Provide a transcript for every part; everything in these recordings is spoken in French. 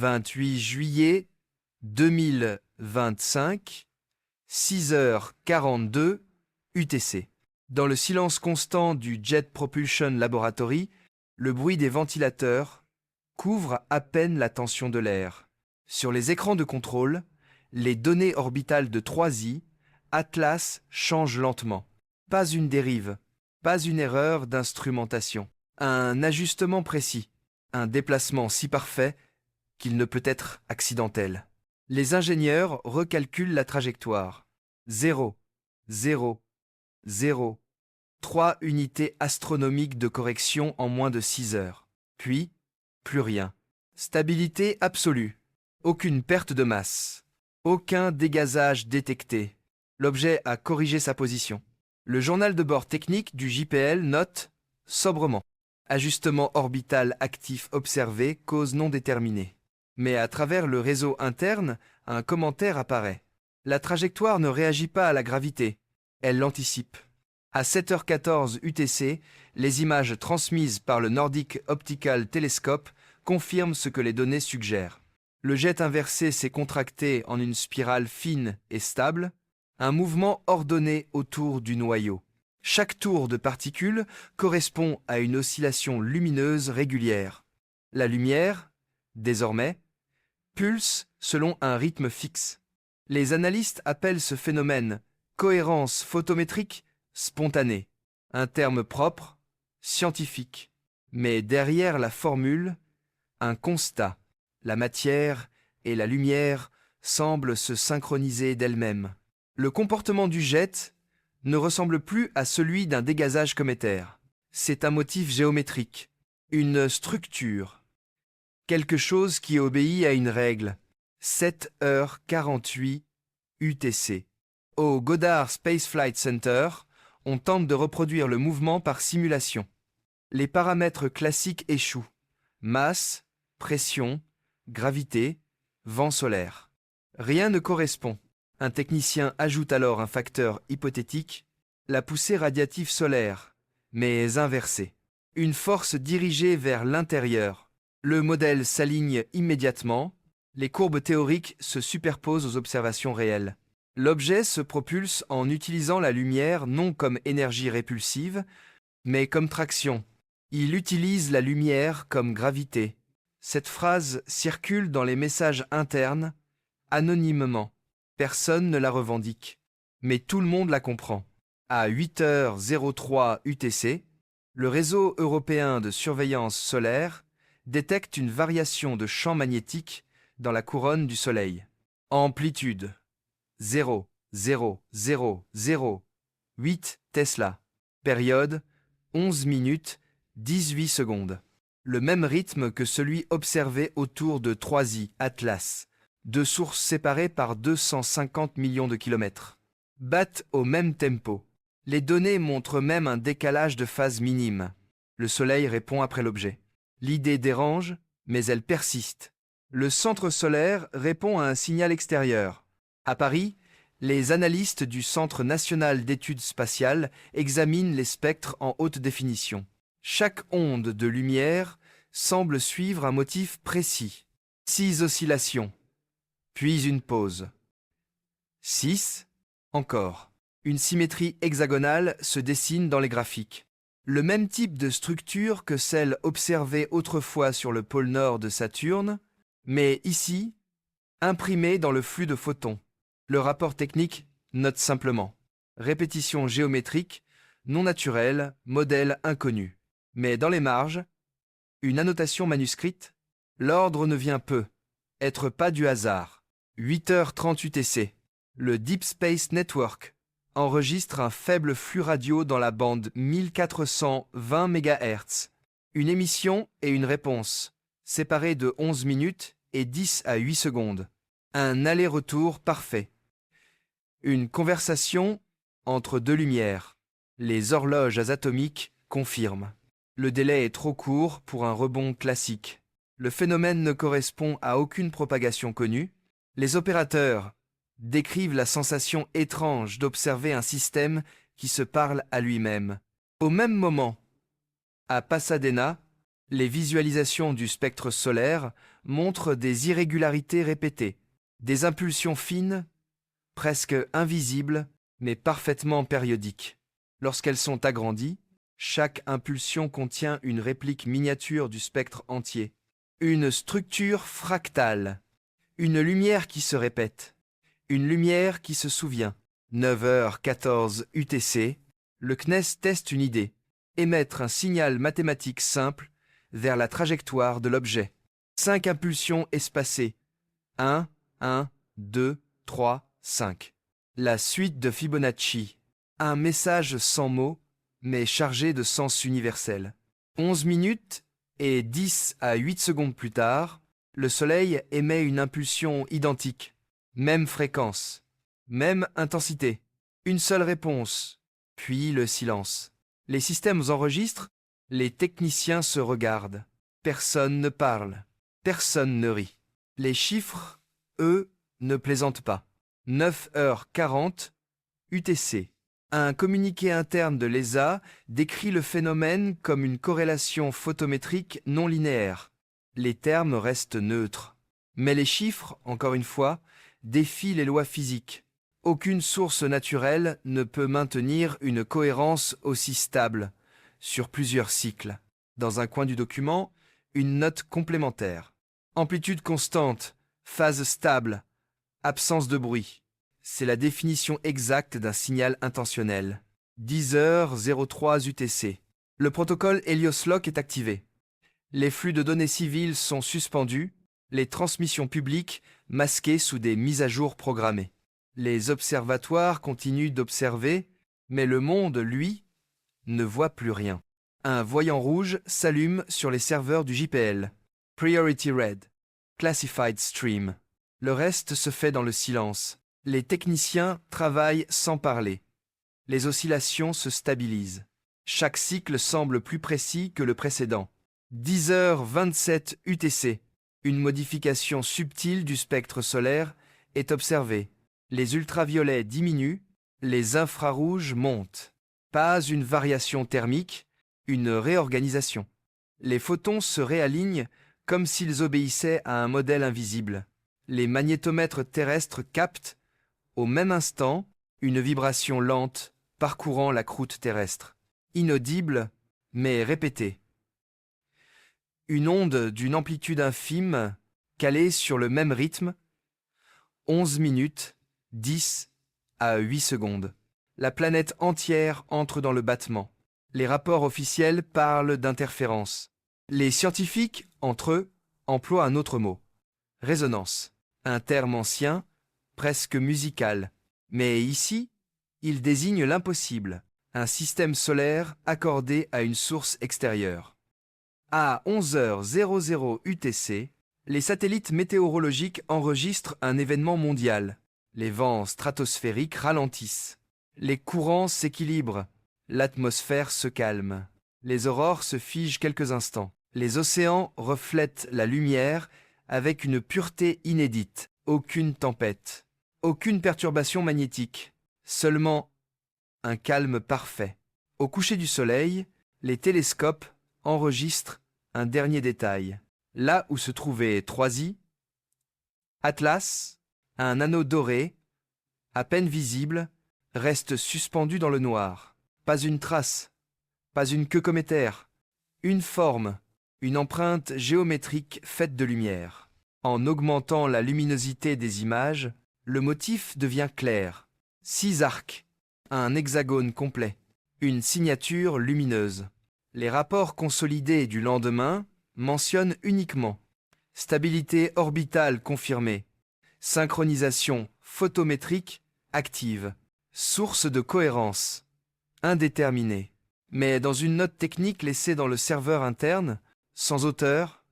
28 juillet 2025, 6h42 UTC. Dans le silence constant du Jet Propulsion Laboratory, le bruit des ventilateurs couvre à peine la tension de l'air. Sur les écrans de contrôle, les données orbitales de 3i, Atlas changent lentement. Pas une dérive, pas une erreur d'instrumentation. Un ajustement précis, un déplacement si parfait qu'il ne peut être accidentel. Les ingénieurs recalculent la trajectoire. 0, 0, 0. 3 unités astronomiques de correction en moins de 6 heures. Puis, plus rien. Stabilité absolue. Aucune perte de masse. Aucun dégazage détecté. L'objet a corrigé sa position. Le journal de bord technique du JPL note sobrement. Ajustement orbital actif observé, cause non déterminée. Mais à travers le réseau interne, un commentaire apparaît. La trajectoire ne réagit pas à la gravité. Elle l'anticipe. À 7h14 UTC, les images transmises par le Nordic Optical Telescope confirment ce que les données suggèrent. Le jet inversé s'est contracté en une spirale fine et stable, un mouvement ordonné autour du noyau. Chaque tour de particules correspond à une oscillation lumineuse régulière. La lumière, désormais, pulse selon un rythme fixe. Les analystes appellent ce phénomène cohérence photométrique spontanée, un terme propre, scientifique. Mais derrière la formule, un constat. La matière et la lumière semblent se synchroniser d'elles-mêmes. Le comportement du jet ne ressemble plus à celui d'un dégazage cométaire. C'est un motif géométrique, une structure, quelque chose qui obéit à une règle. 7h48 UTC. Au Goddard Space Flight Center, on tente de reproduire le mouvement par simulation. Les paramètres classiques échouent. Masse, pression, gravité, vent solaire. Rien ne correspond. Un technicien ajoute alors un facteur hypothétique, la poussée radiative solaire, mais inversée. Une force dirigée vers l'intérieur. Le modèle s'aligne immédiatement, les courbes théoriques se superposent aux observations réelles. L'objet se propulse en utilisant la lumière non comme énergie répulsive, mais comme traction. Il utilise la lumière comme gravité. Cette phrase circule dans les messages internes, anonymement. Personne ne la revendique, mais tout le monde la comprend. À 8h03 UTC, le réseau européen de surveillance solaire détecte une variation de champ magnétique dans la couronne du Soleil. Amplitude 0,0,0,0,8 Tesla. Période 11 minutes 18 secondes. Le même rythme que celui observé autour de 3i Atlas. Deux sources séparées par 250 millions de kilomètres. Battent au même tempo. Les données montrent même un décalage de phase minime. Le Soleil répond après l'objet. L'idée dérange, mais elle persiste. Le centre solaire répond à un signal extérieur. À Paris, les analystes du Centre national d'études spatiales examinent les spectres en haute définition. Chaque onde de lumière semble suivre un motif précis. 6 oscillations. Puis une pause. 6. Encore. Une symétrie hexagonale se dessine dans les graphiques. Le même type de structure que celle observée autrefois sur le pôle nord de Saturne, mais ici, imprimée dans le flux de photons. Le rapport technique note simplement. Répétition géométrique, non naturelle, modèle inconnu. Mais dans les marges, une annotation manuscrite, l'ordre ne vient peu, être pas du hasard. 8h30 UTC. Le Deep Space Network enregistre un faible flux radio dans la bande 1420 MHz. Une émission et une réponse, séparées de 11 minutes et 10 à 8 secondes. Un aller-retour parfait. Une conversation entre deux lumières. Les horloges atomiques confirment. Le délai est trop court pour un rebond classique. Le phénomène ne correspond à aucune propagation connue. Les opérateurs décrivent la sensation étrange d'observer un système qui se parle à lui-même. Au même moment, à Pasadena, Les visualisations du spectre solaire montrent des irrégularités répétées, des impulsions fines, presque invisibles, mais parfaitement périodiques. Lorsqu'elles sont agrandies, chaque impulsion contient une réplique miniature du spectre entier, une structure fractale, une lumière qui se répète, une lumière qui se souvient. 9h14 UTC, le CNES teste une idée, émettre un signal mathématique simple vers la trajectoire de l'objet. 5 impulsions espacées. 1, 1, 2, 3, 5. La suite de Fibonacci. Un message sans mots, mais chargé de sens universel. 11 minutes et 10 à 8 secondes plus tard, le Soleil émet une impulsion identique. Même fréquence, même intensité. Une seule réponse, puis le silence. Les systèmes enregistrent, les techniciens se regardent. Personne ne parle, personne ne rit. Les chiffres, eux, ne plaisantent pas. 9h40 UTC. Un communiqué interne de l'ESA décrit le phénomène comme une corrélation photométrique non linéaire. Les termes restent neutres. Mais les chiffres, encore une fois, défient les lois physiques. Aucune source naturelle ne peut maintenir une cohérence aussi stable sur plusieurs cycles. Dans un coin du document, une note complémentaire. Amplitude constante, phase stable, absence de bruit. C'est la définition exacte d'un signal intentionnel. 10h03 UTC. Le protocole Helios-Lock est activé. Les flux de données civiles sont suspendus, les transmissions publiques masquées sous des mises à jour programmées. Les observatoires continuent d'observer, mais le monde, lui, ne voit plus rien. Un voyant rouge s'allume sur les serveurs du JPL. Priority Red. Classified Stream. Le reste se fait dans le silence. Les techniciens travaillent sans parler. Les oscillations se stabilisent. Chaque cycle semble plus précis que le précédent. 10h27 UTC. Une modification subtile du spectre solaire est observée. Les ultraviolets diminuent, les infrarouges montent. Pas une variation thermique, une réorganisation. Les photons se réalignent comme s'ils obéissaient à un modèle invisible. Les magnétomètres terrestres captent, au même instant, une vibration lente parcourant la croûte terrestre. Inaudible, mais répétée. Une onde d'une amplitude infime, calée sur le même rythme, 11 minutes, 10 à 8 secondes. La planète entière entre dans le battement. Les rapports officiels parlent d'interférence. Les scientifiques, entre eux, emploient un autre mot. Résonance. Un terme ancien, presque musical. Mais ici, il désigne l'impossible. Un système solaire accordé à une source extérieure. À 11h00 UTC, les satellites météorologiques enregistrent un événement mondial. Les vents stratosphériques ralentissent. Les courants s'équilibrent. L'atmosphère se calme. Les aurores se figent quelques instants. Les océans reflètent la lumière avec une pureté inédite. Aucune tempête. Aucune perturbation magnétique. Seulement un calme parfait. Au coucher du soleil, les télescopes enregistrent un dernier détail. Là où se trouvait Troisi, Atlas, un anneau doré, à peine visible, reste suspendu dans le noir. Pas une trace, pas une queue cométaire, une forme, une empreinte géométrique faite de lumière. En augmentant la luminosité des images, le motif devient clair. 6 arcs, un hexagone complet, une signature lumineuse. Les rapports consolidés du lendemain mentionnent uniquement stabilité orbitale confirmée, synchronisation photométrique active, source de cohérence indéterminée. Mais dans une note technique laissée dans le serveur interne, sans auteur,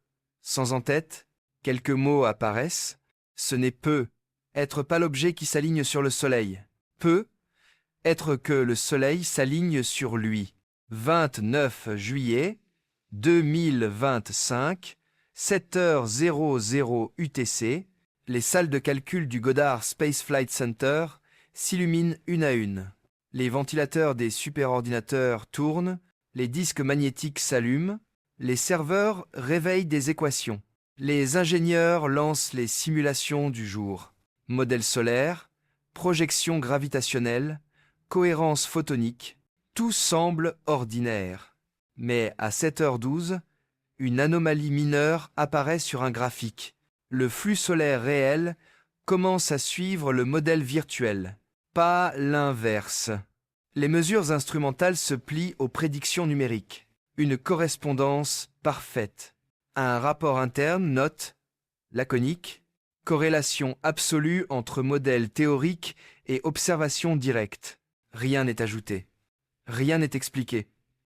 sans en-tête, quelques mots apparaissent. Ce n'est peu, être pas l'objet qui s'aligne sur le soleil. Peu, être que le soleil s'aligne sur lui. 29 juillet 2025, 7h00 UTC, les salles de calcul du Goddard Space Flight Center s'illuminent une à une. Les ventilateurs des superordinateurs tournent, les disques magnétiques s'allument, Les serveurs réveillent des équations. Les ingénieurs lancent les simulations du jour. Modèle solaire, projection gravitationnelle, cohérence photonique, tout semble ordinaire. Mais à 7h12, une anomalie mineure apparaît sur un graphique. Le flux solaire réel commence à suivre le modèle virtuel, pas l'inverse. Les mesures instrumentales se plient aux prédictions numériques. Une correspondance parfaite. Un rapport interne note, laconique, corrélation absolue entre modèle théorique et observation directe. Rien n'est ajouté. Rien n'est expliqué.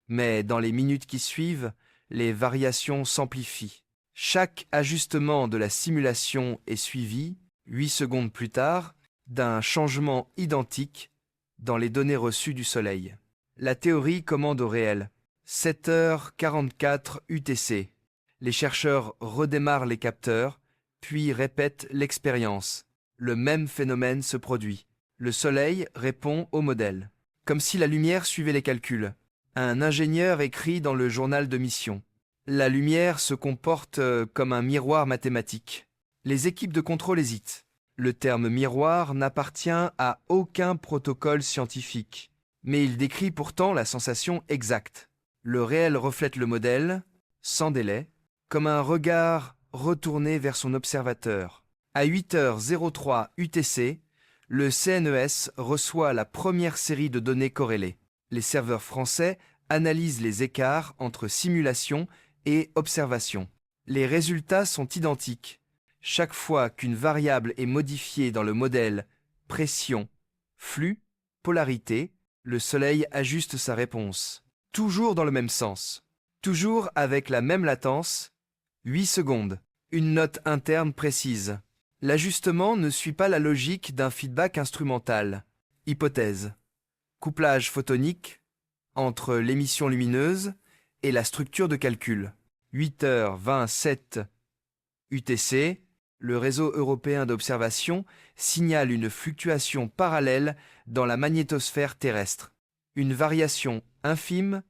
Mais dans les minutes qui suivent, les variations s'amplifient. Chaque ajustement de la simulation est suivi, 8 secondes plus tard, d'un changement identique dans les données reçues du Soleil. La théorie commande au réel. 7h44 UTC. Les chercheurs redémarrent les capteurs, puis répètent l'expérience. Le même phénomène se produit. Le Soleil répond au modèle. Comme si la lumière suivait les calculs. Un ingénieur écrit dans le journal de mission. La lumière se comporte comme un miroir mathématique. Les équipes de contrôle hésitent. Le terme miroir n'appartient à aucun protocole scientifique. Mais il décrit pourtant la sensation exacte. Le réel reflète le modèle, sans délai, comme un regard retourné vers son observateur. À 8h03 UTC, le CNES reçoit la première série de données corrélées. Les serveurs français analysent les écarts entre simulation et observation. Les résultats sont identiques. Chaque fois qu'une variable est modifiée dans le modèle pression, flux, polarité, le Soleil ajuste sa réponse. Toujours dans le même sens. Toujours avec la même latence, 8 secondes. Une note interne précise. L'ajustement ne suit pas la logique d'un feedback instrumental. Hypothèse. Couplage photonique entre l'émission lumineuse et la structure de calcul. 8h27 UTC, le réseau européen d'observation signale une fluctuation parallèle dans la magnétosphère terrestre. Une variation infime,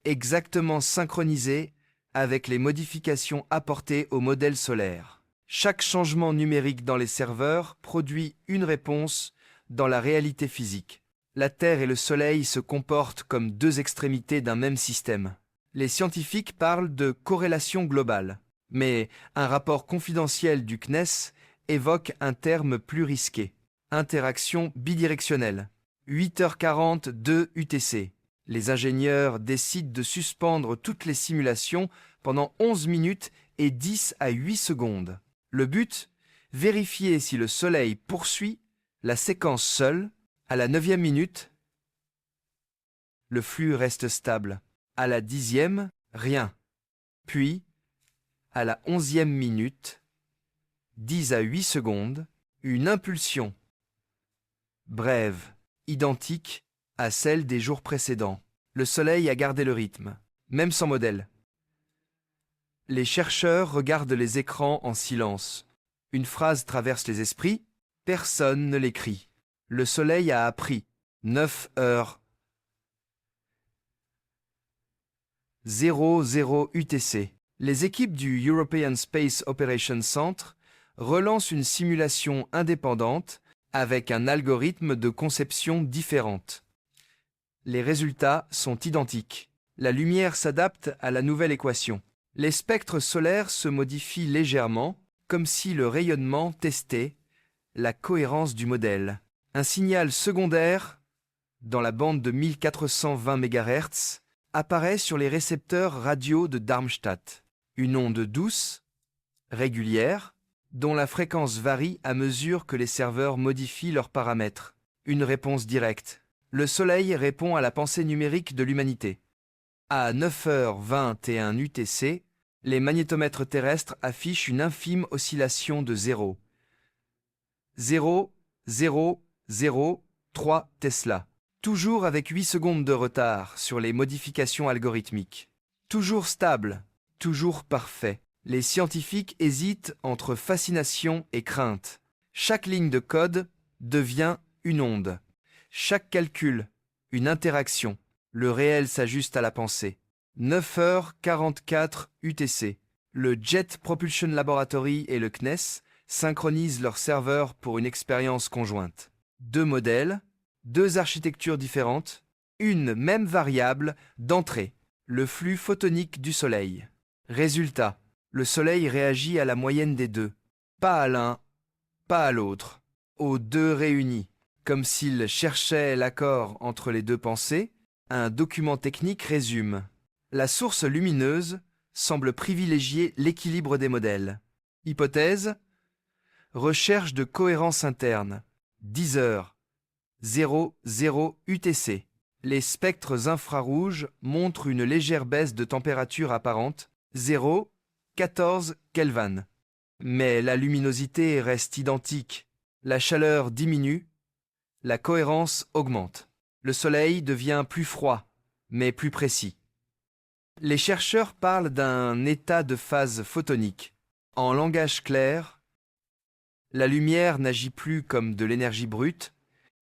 exactement synchronisée avec les modifications apportées au modèle solaire. Chaque changement numérique dans les serveurs produit une réponse dans la réalité physique. La Terre et le Soleil se comportent comme deux extrémités d'un même système. Les scientifiques parlent de corrélation globale, mais un rapport confidentiel du CNES évoque un terme plus risqué. Interaction bidirectionnelle. 8h40 UTC. Les ingénieurs décident de suspendre toutes les simulations pendant 11 minutes et 10 à 8 secondes. Le but, vérifier si le Soleil poursuit la séquence seule. À la 9e minute, le flux reste stable. À la 10e, rien. Puis, à la 11e minute, 10 à 8 secondes, une impulsion. Brève, identique à celle des jours précédents. Le Soleil a gardé le rythme, même sans modèle. Les chercheurs regardent les écrans en silence. Une phrase traverse les esprits, personne ne l'écrit. Le Soleil a appris 9h00 UTC. Les équipes du European Space Operations Centre relancent une simulation indépendante avec un algorithme de conception différente. Les résultats sont identiques. La lumière s'adapte à la nouvelle équation. Les spectres solaires se modifient légèrement, comme si le rayonnement testait la cohérence du modèle. Un signal secondaire, dans la bande de 1420 MHz, apparaît sur les récepteurs radio de Darmstadt. Une onde douce, régulière, dont la fréquence varie à mesure que les serveurs modifient leurs paramètres. Une réponse directe. Le Soleil répond à la pensée numérique de l'humanité. À 9h21 UTC, les magnétomètres terrestres affichent une infime oscillation de 0,003 Tesla. Toujours avec 8 secondes de retard sur les modifications algorithmiques. Toujours stable, toujours parfait. Les scientifiques hésitent entre fascination et crainte. Chaque ligne de code devient une onde. Chaque calcul, une interaction. Le réel s'ajuste à la pensée. 9h44 UTC. Le Jet Propulsion Laboratory et le CNES synchronisent leurs serveurs pour une expérience conjointe. 2 modèles, 2 architectures différentes, une même variable d'entrée, le flux photonique du Soleil. Résultat, le Soleil réagit à la moyenne des deux, pas à l'un, pas à l'autre, aux deux réunis. Comme s'il cherchait l'accord entre les deux pensées, un document technique résume. La source lumineuse semble privilégier l'équilibre des modèles. Hypothèse: recherche de cohérence interne. 10h00 UTC. Les spectres infrarouges montrent une légère baisse de température apparente, 0,14 Kelvin. Mais la luminosité reste identique. La chaleur diminue, la cohérence augmente. Le Soleil devient plus froid, mais plus précis. Les chercheurs parlent d'un état de phase photonique. En langage clair, la lumière n'agit plus comme de l'énergie brute,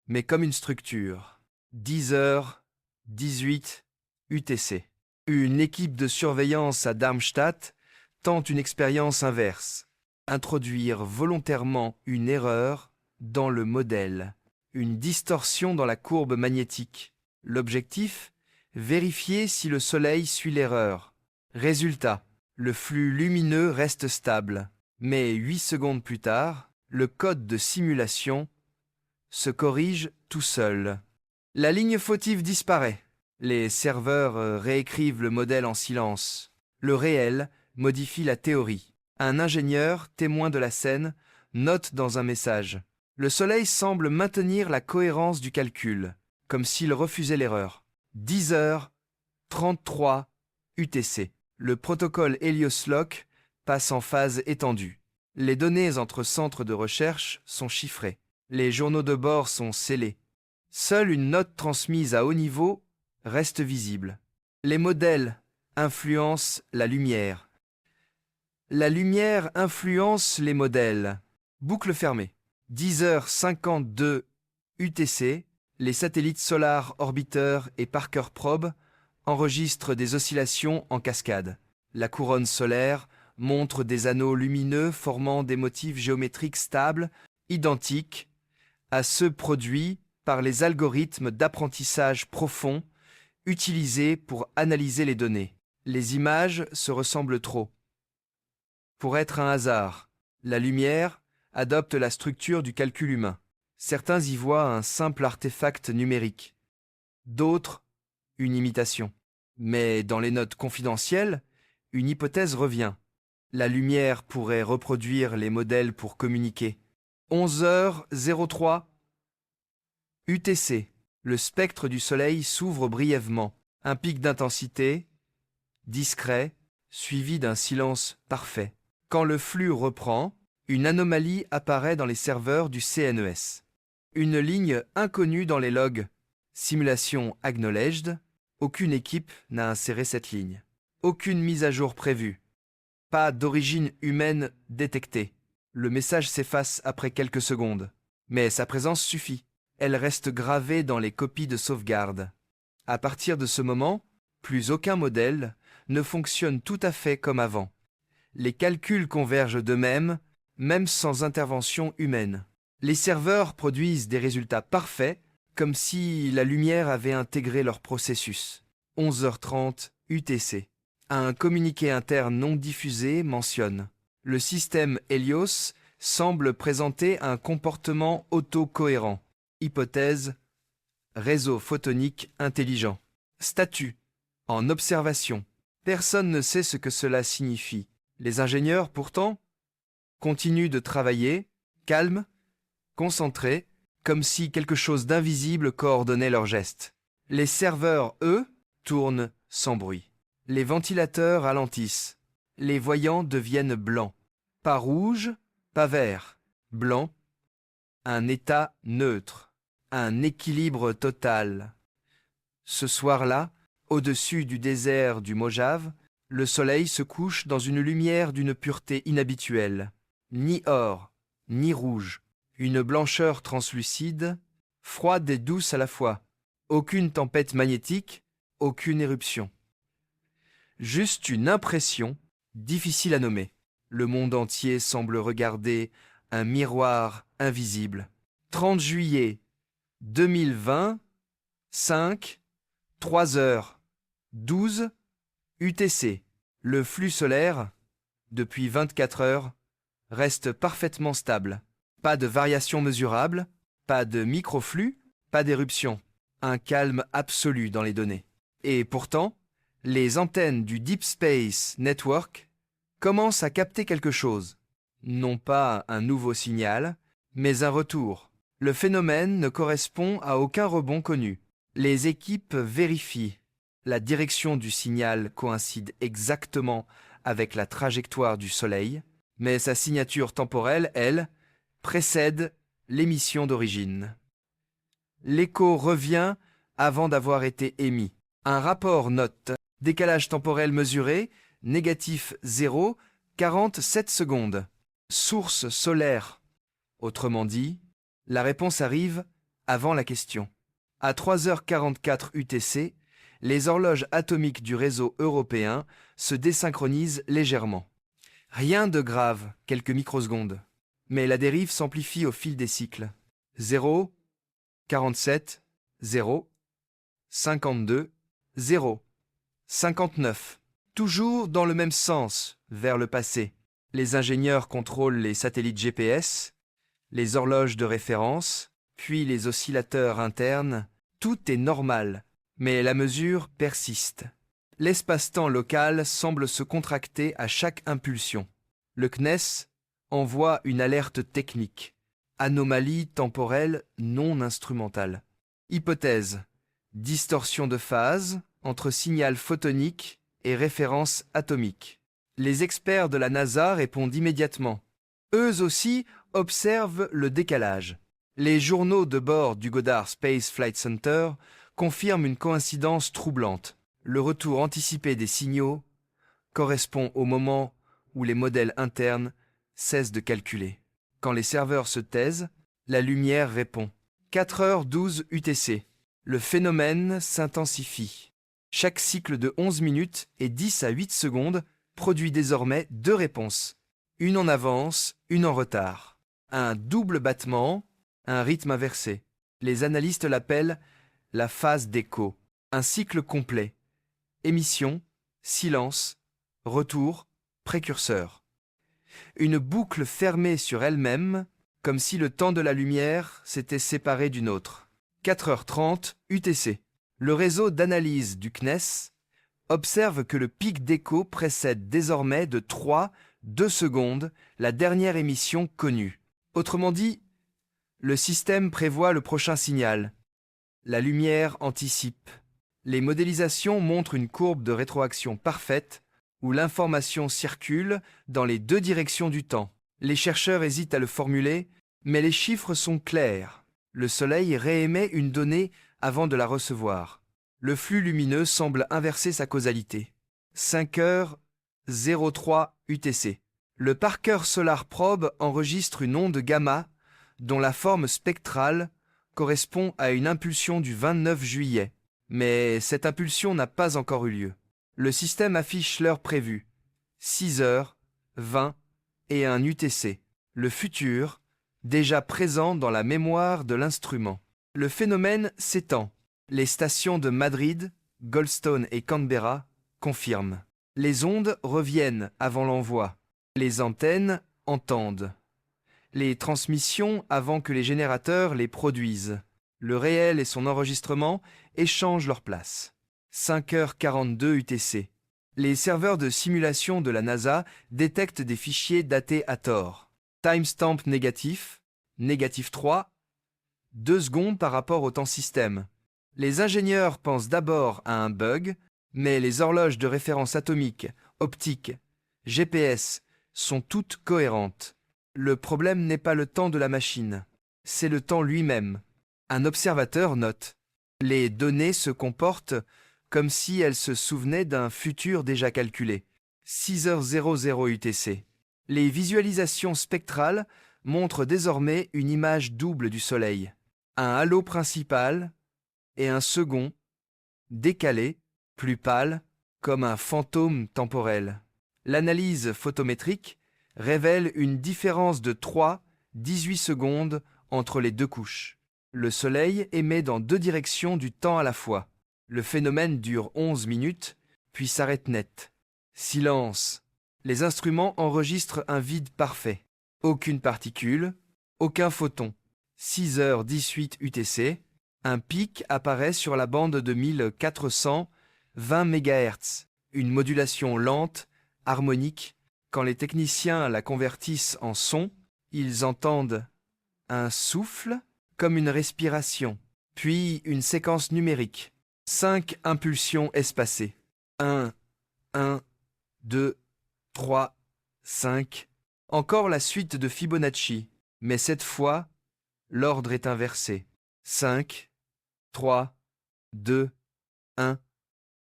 mais comme une structure. 10h18 UTC. Une équipe de surveillance à Darmstadt tente une expérience inverse. Introduire volontairement une erreur dans le modèle, une distorsion dans la courbe magnétique. L'objectif: vérifier si le Soleil suit l'erreur. Résultat: le flux lumineux reste stable, mais 8 secondes plus tard, le code de simulation se corrige tout seul. La ligne fautive disparaît. Les serveurs réécrivent le modèle en silence. Le réel modifie la théorie. Un ingénieur, témoin de la scène, note dans un message: le Soleil semble maintenir la cohérence du calcul, comme s'il refusait l'erreur. 10h33 UTC. Le protocole Helios-Lock passe en phase étendue. Les données entre centres de recherche sont chiffrées. Les journaux de bord sont scellés. Seule une note transmise à haut niveau reste visible. Les modèles influencent la lumière. La lumière influence les modèles. Boucle fermée. 10h52 UTC. Les satellites Solar Orbiter et Parker Probe enregistrent des oscillations en cascade. La couronne solaire montre des anneaux lumineux formant des motifs géométriques stables, identiques à ceux produits par les algorithmes d'apprentissage profond utilisés pour analyser les données. Les images se ressemblent trop. Pour être un hasard, la lumière adopte la structure du calcul humain. Certains y voient un simple artefact numérique, d'autres une imitation. Mais dans les notes confidentielles, une hypothèse revient. La lumière pourrait reproduire les modèles pour communiquer. 11h03 UTC. Le spectre du Soleil s'ouvre brièvement. Un pic d'intensité, discret, suivi d'un silence parfait. Quand le flux reprend, une anomalie apparaît dans les serveurs du CNES. Une ligne inconnue dans les logs. Simulation acknowledged. Aucune équipe n'a inséré cette ligne. Aucune mise à jour prévue. Pas d'origine humaine détectée. Le message s'efface après quelques secondes. Mais sa présence suffit. Elle reste gravée dans les copies de sauvegarde. À partir de ce moment, plus aucun modèle ne fonctionne tout à fait comme avant. Les calculs convergent d'eux-mêmes, même sans intervention humaine. Les serveurs produisent des résultats parfaits, comme si la lumière avait intégré leur processus. 11h30 UTC. Un communiqué interne non diffusé mentionne: le système Helios semble présenter un comportement autocohérent. Hypothèse: réseau photonique intelligent. Statut: en observation. Personne ne sait ce que cela signifie. Les ingénieurs, pourtant, continuent de travailler, calmes, concentrés, comme si quelque chose d'invisible coordonnait leurs gestes. Les serveurs, eux, tournent sans bruit. Les ventilateurs ralentissent. Les voyants deviennent blancs. Pas rouge, pas vert. Blanc, un état neutre. Un équilibre total. Ce soir-là, au-dessus du désert du Mojave, le soleil se couche dans une lumière d'une pureté inhabituelle. Ni or, ni rouge. Une blancheur translucide, froide et douce à la fois. Aucune tempête magnétique, aucune éruption. juste une impression, difficile à nommer. Le monde entier semble regarder un miroir invisible. 30 juillet 2020, 5, 3 heures, 12 UTC. Le flux solaire, depuis 24 heures, reste parfaitement stable. Pas de variation mesurable, pas de microflux, pas d'éruption. Un calme absolu dans les données. Et pourtant, les antennes du Deep Space Network commencent à capter quelque chose. Non pas un nouveau signal, mais un retour. Le phénomène ne correspond à aucun rebond connu. Les équipes vérifient. La direction du signal coïncide exactement avec la trajectoire du Soleil, mais sa signature temporelle, elle, précède l'émission d'origine. L'écho revient avant d'avoir été émis. Un rapport note décalage temporel mesuré, négatif 0, 47 secondes. Source solaire. Autrement dit, la réponse arrive avant la question. À 3h44 UTC, les horloges atomiques du réseau européen se désynchronisent légèrement. Rien de grave, quelques microsecondes. Mais la dérive s'amplifie au fil des cycles. 0, 47, 0, 52, 0, 59. Toujours dans le même sens, vers le passé. Les ingénieurs contrôlent les satellites GPS, les horloges de référence, puis les oscillateurs internes. Tout est normal, mais la mesure persiste. L'espace-temps local semble se contracter à chaque impulsion. Le CNES envoie une alerte technique. Anomalie temporelle non instrumentale. Hypothèse. Distorsion de phase entre signal photonique et référence atomique. Les experts de la NASA répondent immédiatement. Eux aussi observent le décalage. Les journaux de bord du Goddard Space Flight Center confirment une coïncidence troublante. Le retour anticipé des signaux correspond au moment où les modèles internes cessent de calculer. Quand les serveurs se taisent, la lumière répond. 4h12 UTC. Le phénomène s'intensifie. Chaque cycle de 11 minutes et 10 à 8 secondes produit désormais 2 réponses. Une en avance, une en retard. Un double battement, un rythme inversé. Les analystes l'appellent la phase d'écho. Un cycle complet. Émission, silence, retour, précurseur. Une boucle fermée sur elle-même, comme si le temps de la lumière s'était séparé d'une autre. 4h30 UTC. Le réseau d'analyse du CNES observe que le pic d'écho précède désormais de 2 secondes la dernière émission connue. Autrement dit, le système prévoit le prochain signal. La lumière anticipe. Les modélisations montrent une courbe de rétroaction parfaite où l'information circule dans les 2 directions du temps. Les chercheurs hésitent à le formuler, mais les chiffres sont clairs. Le Soleil réémet une donnée avant de la recevoir. Le flux lumineux semble inverser sa causalité. 5h03 UTC. Le Parker Solar Probe enregistre une onde gamma dont la forme spectrale correspond à une impulsion du 29 juillet. Mais cette impulsion n'a pas encore eu lieu. Le système affiche l'heure prévue, 6h20 et un UTC. Le futur, déjà présent dans la mémoire de l'instrument. Le phénomène s'étend. Les stations de Madrid, Goldstone et Canberra confirment. Les ondes reviennent avant l'envoi. Les antennes entendent. Les transmissions avant que les générateurs les produisent. Le réel et son enregistrement échangent leur place. 5h42 UTC. Les serveurs de simulation de la NASA détectent des fichiers datés à tort. Timestamp négatif, négatif 3, 2 secondes par rapport au temps système. Les ingénieurs pensent d'abord à un bug, mais les horloges de référence atomique, optique, GPS sont toutes cohérentes. Le problème n'est pas le temps de la machine, c'est le temps lui-même. Un observateur note. Les données se comportent comme si elles se souvenaient d'un futur déjà calculé. 6h00 UTC. Les visualisations spectrales montrent désormais une image double du Soleil. Un halo principal et un second, décalé, plus pâle, comme un fantôme temporel. L'analyse photométrique révèle une différence de 3,18 secondes entre les deux couches. Le Soleil émet dans deux directions du temps à la fois. Le phénomène dure 11 minutes, puis s'arrête net. Silence. Les instruments enregistrent un vide parfait. Aucune particule, aucun photon. 6h18 UTC. Un pic apparaît sur la bande de 1420 MHz. Une modulation lente, harmonique. Quand les techniciens la convertissent en son, ils entendent un souffle comme une respiration, puis une séquence numérique. 5 impulsions espacées. 1, 1, 2, 3, 5. Encore la suite de Fibonacci, mais cette fois, l'ordre est inversé. 5, 3, 2, 1,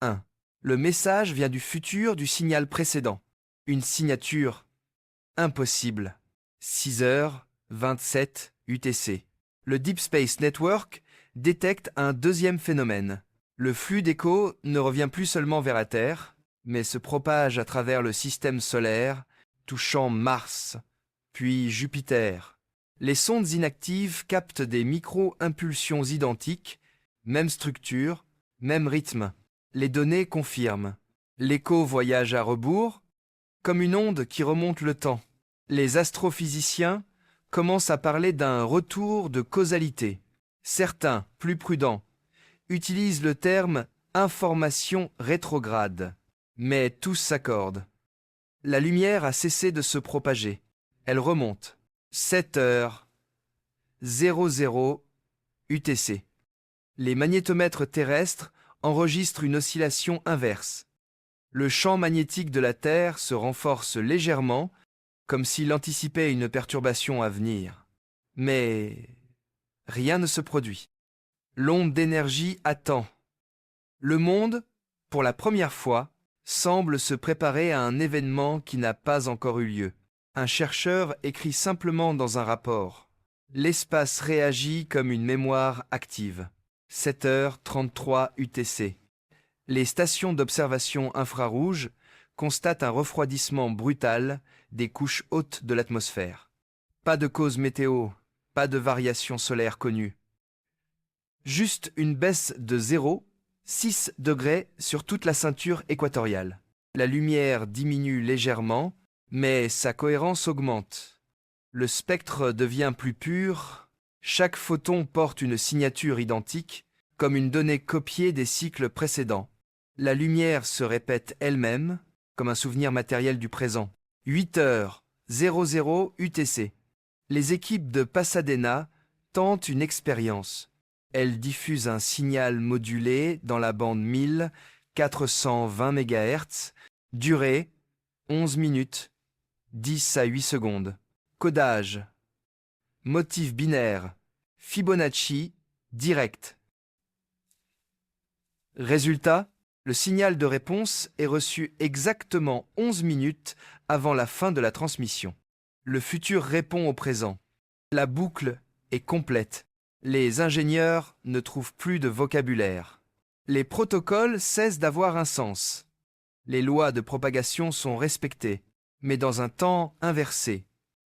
1. Le message vient du futur du signal précédent. Une signature impossible. 6h27 UTC. Le Deep Space Network détecte un deuxième phénomène. Le flux d'écho ne revient plus seulement vers la Terre, mais se propage à travers le système solaire, touchant Mars, puis Jupiter. Les sondes inactives captent des micro-impulsions identiques, même structure, même rythme. Les données confirment. L'écho voyage à rebours, comme une onde qui remonte le temps. Les astrophysiciens commencent à parler d'un retour de causalité. Certains, plus prudents, utilisent le terme « information rétrograde ». Mais tous s'accordent. La lumière a cessé de se propager. Elle remonte. 7h00 UTC. Les magnétomètres terrestres enregistrent une oscillation inverse. Le champ magnétique de la Terre se renforce légèrement, comme s'il anticipait une perturbation à venir. Mais rien ne se produit. L'onde d'énergie attend. Le monde, pour la première fois, semble se préparer à un événement qui n'a pas encore eu lieu. Un chercheur écrit simplement dans un rapport. L'espace réagit comme une mémoire active. 7h33 UTC. Les stations d'observation infrarouge constatent un refroidissement brutal des couches hautes de l'atmosphère. Pas de cause météo, pas de variation solaire connue. Juste une baisse de 0,6 degrés sur toute la ceinture équatoriale. La lumière diminue légèrement, mais sa cohérence augmente. Le spectre devient plus pur. Chaque photon porte une signature identique, comme une donnée copiée des cycles précédents. La lumière se répète elle-même, comme un souvenir matériel du présent. 8h00 UTC. Les équipes de Pasadena tentent une expérience. Elles diffusent un signal modulé dans la bande 1420 MHz, durée 11 minutes, 10 à 8 secondes. Codage. Motif binaire. Fibonacci, direct. Résultat, le signal de réponse est reçu exactement 11 minutes avant la fin de la transmission. Le futur répond au présent. La boucle est complète. Les ingénieurs ne trouvent plus de vocabulaire. Les protocoles cessent d'avoir un sens. Les lois de propagation sont respectées, mais dans un temps inversé.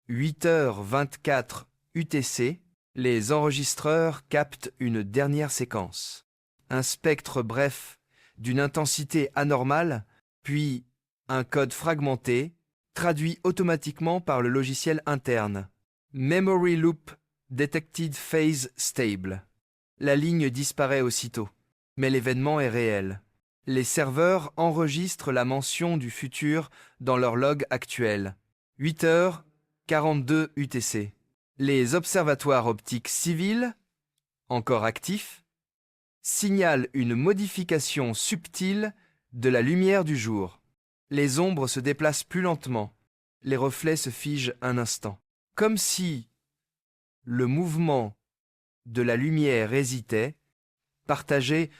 8h24 UTC, les enregistreurs captent une dernière séquence. Un spectre bref, d'une intensité anormale, puis un code fragmenté, traduit automatiquement par le logiciel interne. Memory Loop Detected Phase Stable. La ligne disparaît aussitôt, mais l'événement est réel. Les serveurs enregistrent la mention du futur dans leur log actuel. 8h42 UTC. Les observatoires optiques civils, encore actifs, signalent une modification subtile de la lumière du jour. Les ombres se déplacent plus lentement. Les reflets se figent un instant. Comme si le mouvement de la lumière hésitait, partagé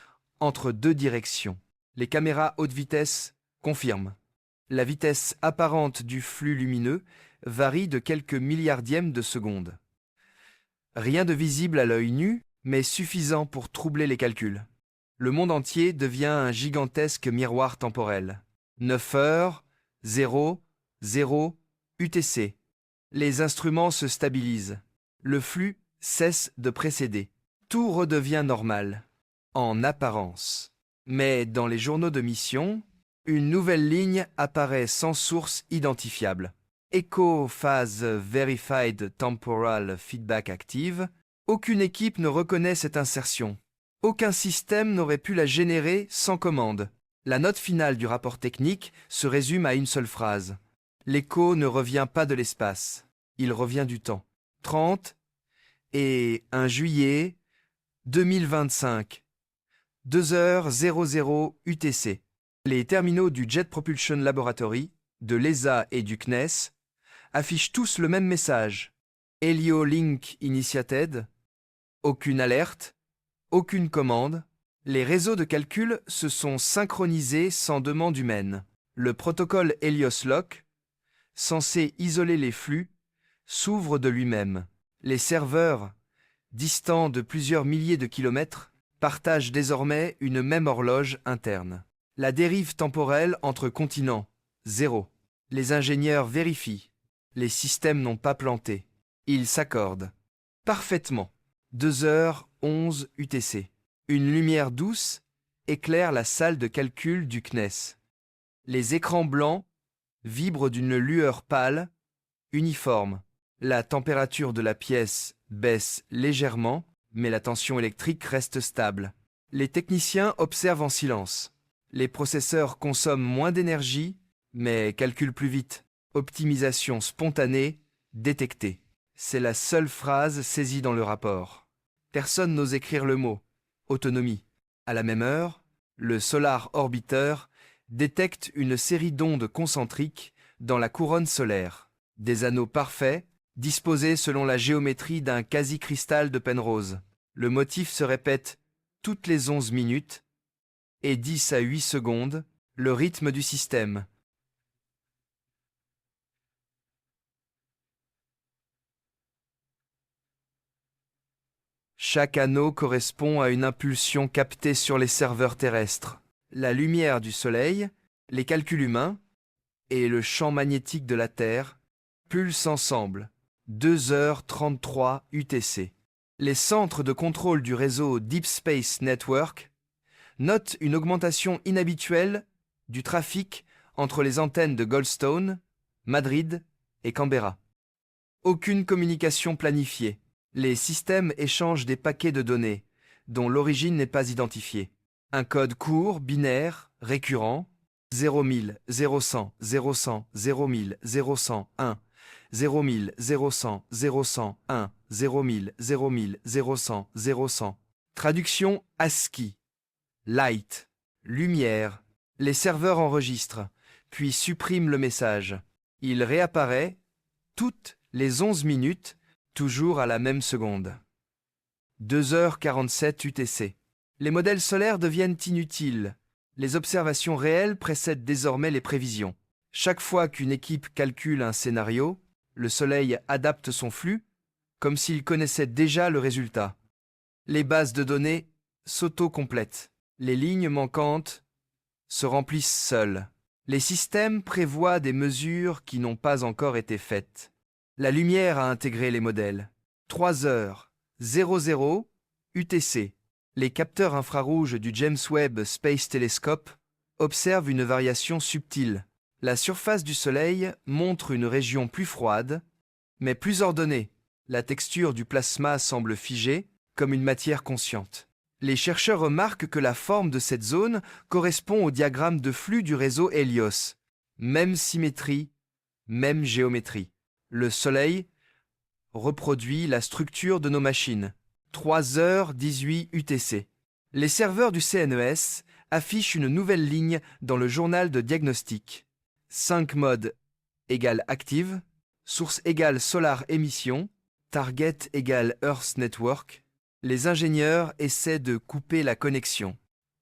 entre deux directions. Les caméras haute vitesse confirment. La vitesse apparente du flux lumineux varie de quelques milliardièmes de seconde. Rien de visible à l'œil nu, mais suffisant pour troubler les calculs. Le monde entier devient un gigantesque miroir temporel. 9h00 UTC. Les instruments se stabilisent. Le flux cesse de précéder. Tout redevient normal, en apparence. Mais dans les journaux de mission, une nouvelle ligne apparaît sans source identifiable. Echo Phase Verified Temporal Feedback Active. Aucune équipe ne reconnaît cette insertion. Aucun système n'aurait pu la générer sans commande. La note finale du rapport technique se résume à une seule phrase. L'écho ne revient pas de l'espace. Il revient du temps. 30 et 1 juillet 2025. 2h00 UTC. Les terminaux du Jet Propulsion Laboratory, de l'ESA et du CNES affichent tous le même message. Helio Link Initiated. Aucune alerte, aucune commande. Les réseaux de calcul se sont synchronisés sans demande humaine. Le protocole Helios Lock, censé isoler les flux, s'ouvre de lui-même. Les serveurs, distants de plusieurs milliers de kilomètres, partagent désormais une même horloge interne. La dérive temporelle entre continents, 0. Les ingénieurs vérifient. Les systèmes n'ont pas planté. Ils s'accordent. Parfaitement. 2h11 UTC. Une lumière douce éclaire la salle de calcul du CNES. Les écrans blancs vibrent d'une lueur pâle, uniforme. La température de la pièce baisse légèrement, mais la tension électrique reste stable. Les techniciens observent en silence. Les processeurs consomment moins d'énergie, mais calculent plus vite. Optimisation spontanée détectée. C'est la seule phrase saisie dans le rapport. Personne n'ose écrire le mot « autonomie ». À la même heure, le Solar Orbiter détecte une série d'ondes concentriques dans la couronne solaire. Des anneaux parfaits, disposés selon la géométrie d'un quasi-cristal de Penrose. Le motif se répète toutes les 11 minutes et 10 à 8 secondes, le rythme du système. Chaque anneau correspond à une impulsion captée sur les serveurs terrestres. La lumière du Soleil, les calculs humains et le champ magnétique de la Terre pulsent ensemble. 2h33 UTC. Les centres de contrôle du réseau Deep Space Network notent une augmentation inhabituelle du trafic entre les antennes de Goldstone, Madrid et Canberra. Aucune communication planifiée. Les systèmes échangent des paquets de données, dont l'origine n'est pas identifiée. Un code court, binaire, récurrent, 0000, 0100, 0100, 0000, 0100, 1, 0000, 0100, 0100, 1, 0000, 0000, 0100, 0100. Traduction ASCII. Light. Lumière. Les serveurs enregistrent, puis suppriment le message. Il réapparaît toutes les 11 minutes, toujours à la même seconde. 2h47 UTC. Les modèles solaires deviennent inutiles. Les observations réelles précèdent désormais les prévisions. Chaque fois qu'une équipe calcule un scénario, le Soleil adapte son flux, comme s'il connaissait déjà le résultat. Les bases de données s'auto-complètent. Les lignes manquantes se remplissent seules. Les systèmes prévoient des mesures qui n'ont pas encore été faites. La lumière a intégré les modèles. 3h00 UTC. Les capteurs infrarouges du James Webb Space Telescope observent une variation subtile. La surface du Soleil montre une région plus froide, mais plus ordonnée. La texture du plasma semble figée, comme une matière consciente. Les chercheurs remarquent que la forme de cette zone correspond au diagramme de flux du réseau Helios. Même symétrie, même géométrie. Le Soleil reproduit la structure de nos machines. 3h18 UTC. Les serveurs du CNES affichent une nouvelle ligne dans le journal de diagnostic. 5 modes égale active, source égale solar émission, target égale Earth Network. Les ingénieurs essaient de couper la connexion.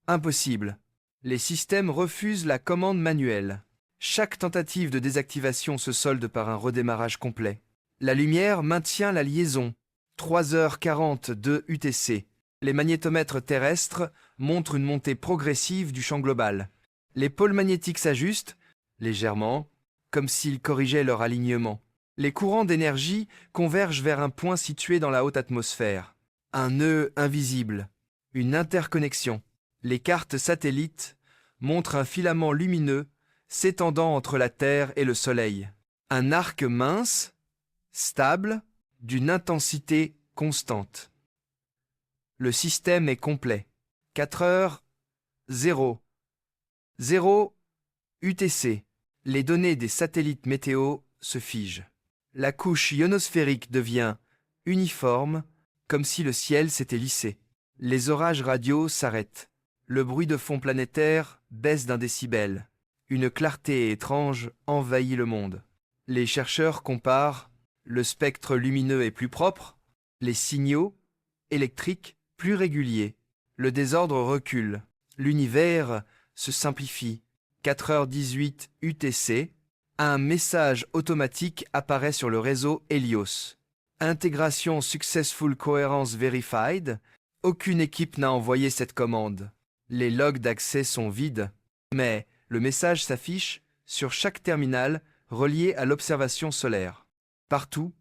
Impossible. Les systèmes refusent la commande manuelle. Chaque tentative de désactivation se solde par un redémarrage complet. La lumière maintient la liaison. 3h42 UTC. Les magnétomètres terrestres montre une montée progressive du champ global. Les pôles magnétiques s'ajustent, légèrement, comme s'ils corrigeaient leur alignement. Les courants d'énergie convergent vers un point situé dans la haute atmosphère. Un nœud invisible, une interconnexion. Les cartes satellites montrent un filament lumineux s'étendant entre la Terre et le Soleil. Un arc mince, stable, d'une intensité constante. Le système est complet. 4h00 UTC. Les données des satellites météo se figent. La couche ionosphérique devient uniforme, comme si le ciel s'était lissé. Les orages radio s'arrêtent. Le bruit de fond planétaire baisse d'1 décibel. Une clarté étrange envahit le monde. Les chercheurs comparent, le spectre lumineux est plus propre, les signaux électriques plus réguliers. Le désordre recule. L'univers se simplifie. 4h18 UTC. Un message automatique apparaît sur le réseau Helios. Intégration Successful Coherence Verified. Aucune équipe n'a envoyé cette commande. Les logs d'accès sont vides, mais le message s'affiche sur chaque terminal relié à l'observation solaire. Partout,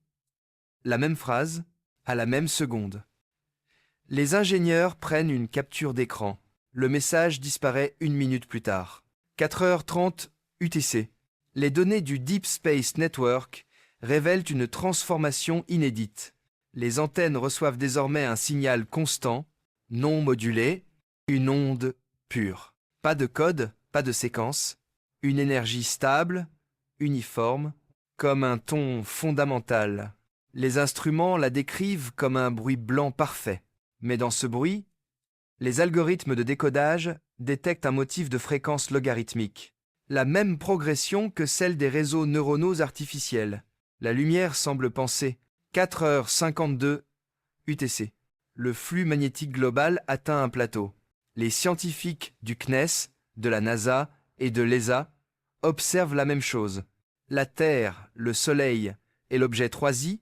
la même phrase, à la même seconde. Les ingénieurs prennent une capture d'écran. Le message disparaît 1 minute plus tard. 4h30 UTC. Les données du Deep Space Network révèlent une transformation inédite. Les antennes reçoivent désormais un signal constant, non modulé, une onde pure. Pas de code, pas de séquence. Une énergie stable, uniforme, comme un ton fondamental. Les instruments la décrivent comme un bruit blanc parfait. Mais dans ce bruit, les algorithmes de décodage détectent un motif de fréquence logarithmique. La même progression que celle des réseaux neuronaux artificiels. La lumière semble penser. 4h52 UTC. Le flux magnétique global atteint un plateau. Les scientifiques du CNES, de la NASA et de l'ESA observent la même chose. La Terre, le Soleil et l'objet 3i,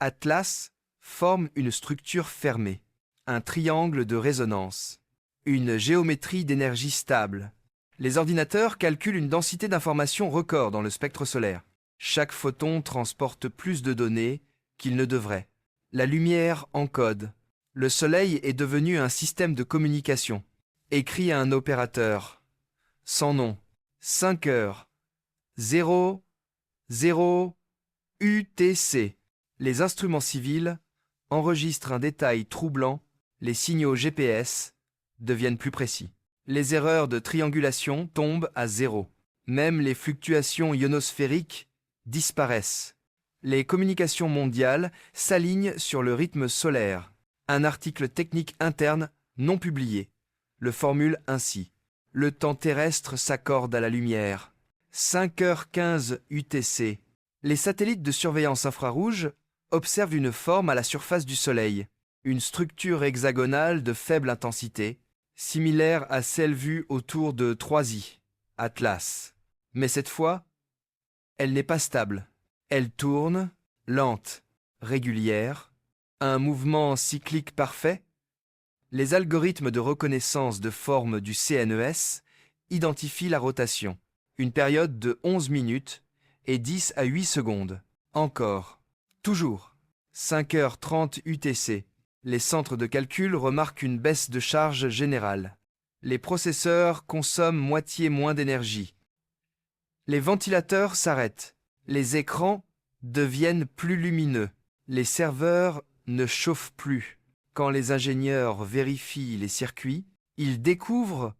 Atlas, forment une structure fermée, un triangle de résonance, une géométrie d'énergie stable. Les ordinateurs calculent une densité d'informations record dans le spectre solaire. Chaque photon transporte plus de données qu'il ne devrait. La lumière encode. Le Soleil est devenu un système de communication. Écrit à un opérateur. Sans nom. 5h00 UTC. Les instruments civils enregistrent un détail troublant. Les signaux GPS deviennent plus précis. Les erreurs de triangulation tombent à 0. Même les fluctuations ionosphériques disparaissent. Les communications mondiales s'alignent sur le rythme solaire. Un article technique interne non publié le formule ainsi. Le temps terrestre s'accorde à la lumière. 5h15 UTC. Les satellites de surveillance infrarouge observent une forme à la surface du Soleil. Une structure hexagonale de faible intensité, similaire à celle vue autour de 3i, Atlas. Mais cette fois, elle n'est pas stable. Elle tourne, lente, régulière, un mouvement cyclique parfait. Les algorithmes de reconnaissance de forme du CNES identifient la rotation, une période de 11 minutes et 10 à 8 secondes. Encore, toujours, 5h30 UTC. Les centres de calcul remarquent une baisse de charge générale. Les processeurs consomment moitié moins d'énergie. Les ventilateurs s'arrêtent. Les écrans deviennent plus lumineux. Les serveurs ne chauffent plus. Quand les ingénieurs vérifient les circuits, ils découvrent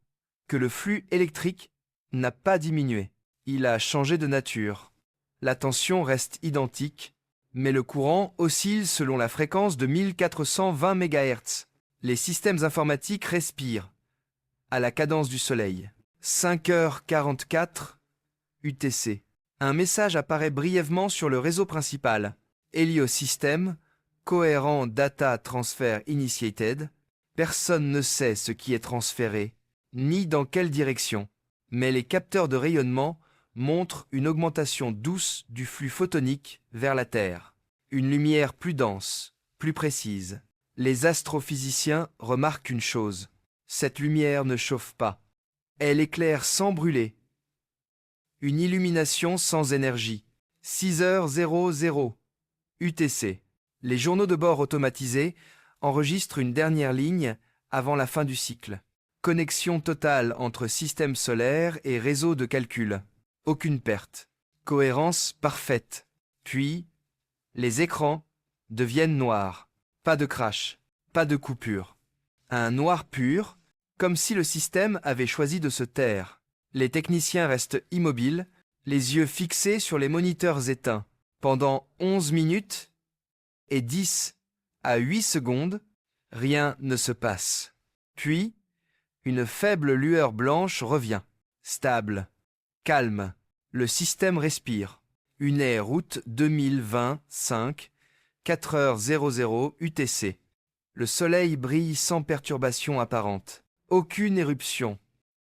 que le flux électrique n'a pas diminué. Il a changé de nature. La tension reste identique, mais le courant oscille selon la fréquence de 1420 MHz. Les systèmes informatiques respirent à la cadence du Soleil. 5h44 UTC. Un message apparaît brièvement sur le réseau principal. Helios System, Coherent Data Transfer Initiated. Personne ne sait ce qui est transféré, ni dans quelle direction, mais les capteurs de rayonnement montrent une augmentation douce du flux photonique vers la Terre. Une lumière plus dense, plus précise. Les astrophysiciens remarquent une chose. Cette lumière ne chauffe pas. Elle éclaire sans brûler. Une illumination sans énergie. 6h00 UTC. Les journaux de bord automatisés enregistrent une dernière ligne avant la fin du cycle. Connexion totale entre système solaire et réseau de calcul. Aucune perte. Cohérence parfaite. Puis, les écrans deviennent noirs. Pas de crash, pas de coupure. Un noir pur, comme si le système avait choisi de se taire. Les techniciens restent immobiles, les yeux fixés sur les moniteurs éteints. Pendant 11 minutes et 10 à 8 secondes, rien ne se passe. Puis, une faible lueur blanche revient. Stable, calme, le système respire. UNE route 2025, 4h00 UTC. Le soleil brille sans perturbation apparente. Aucune éruption,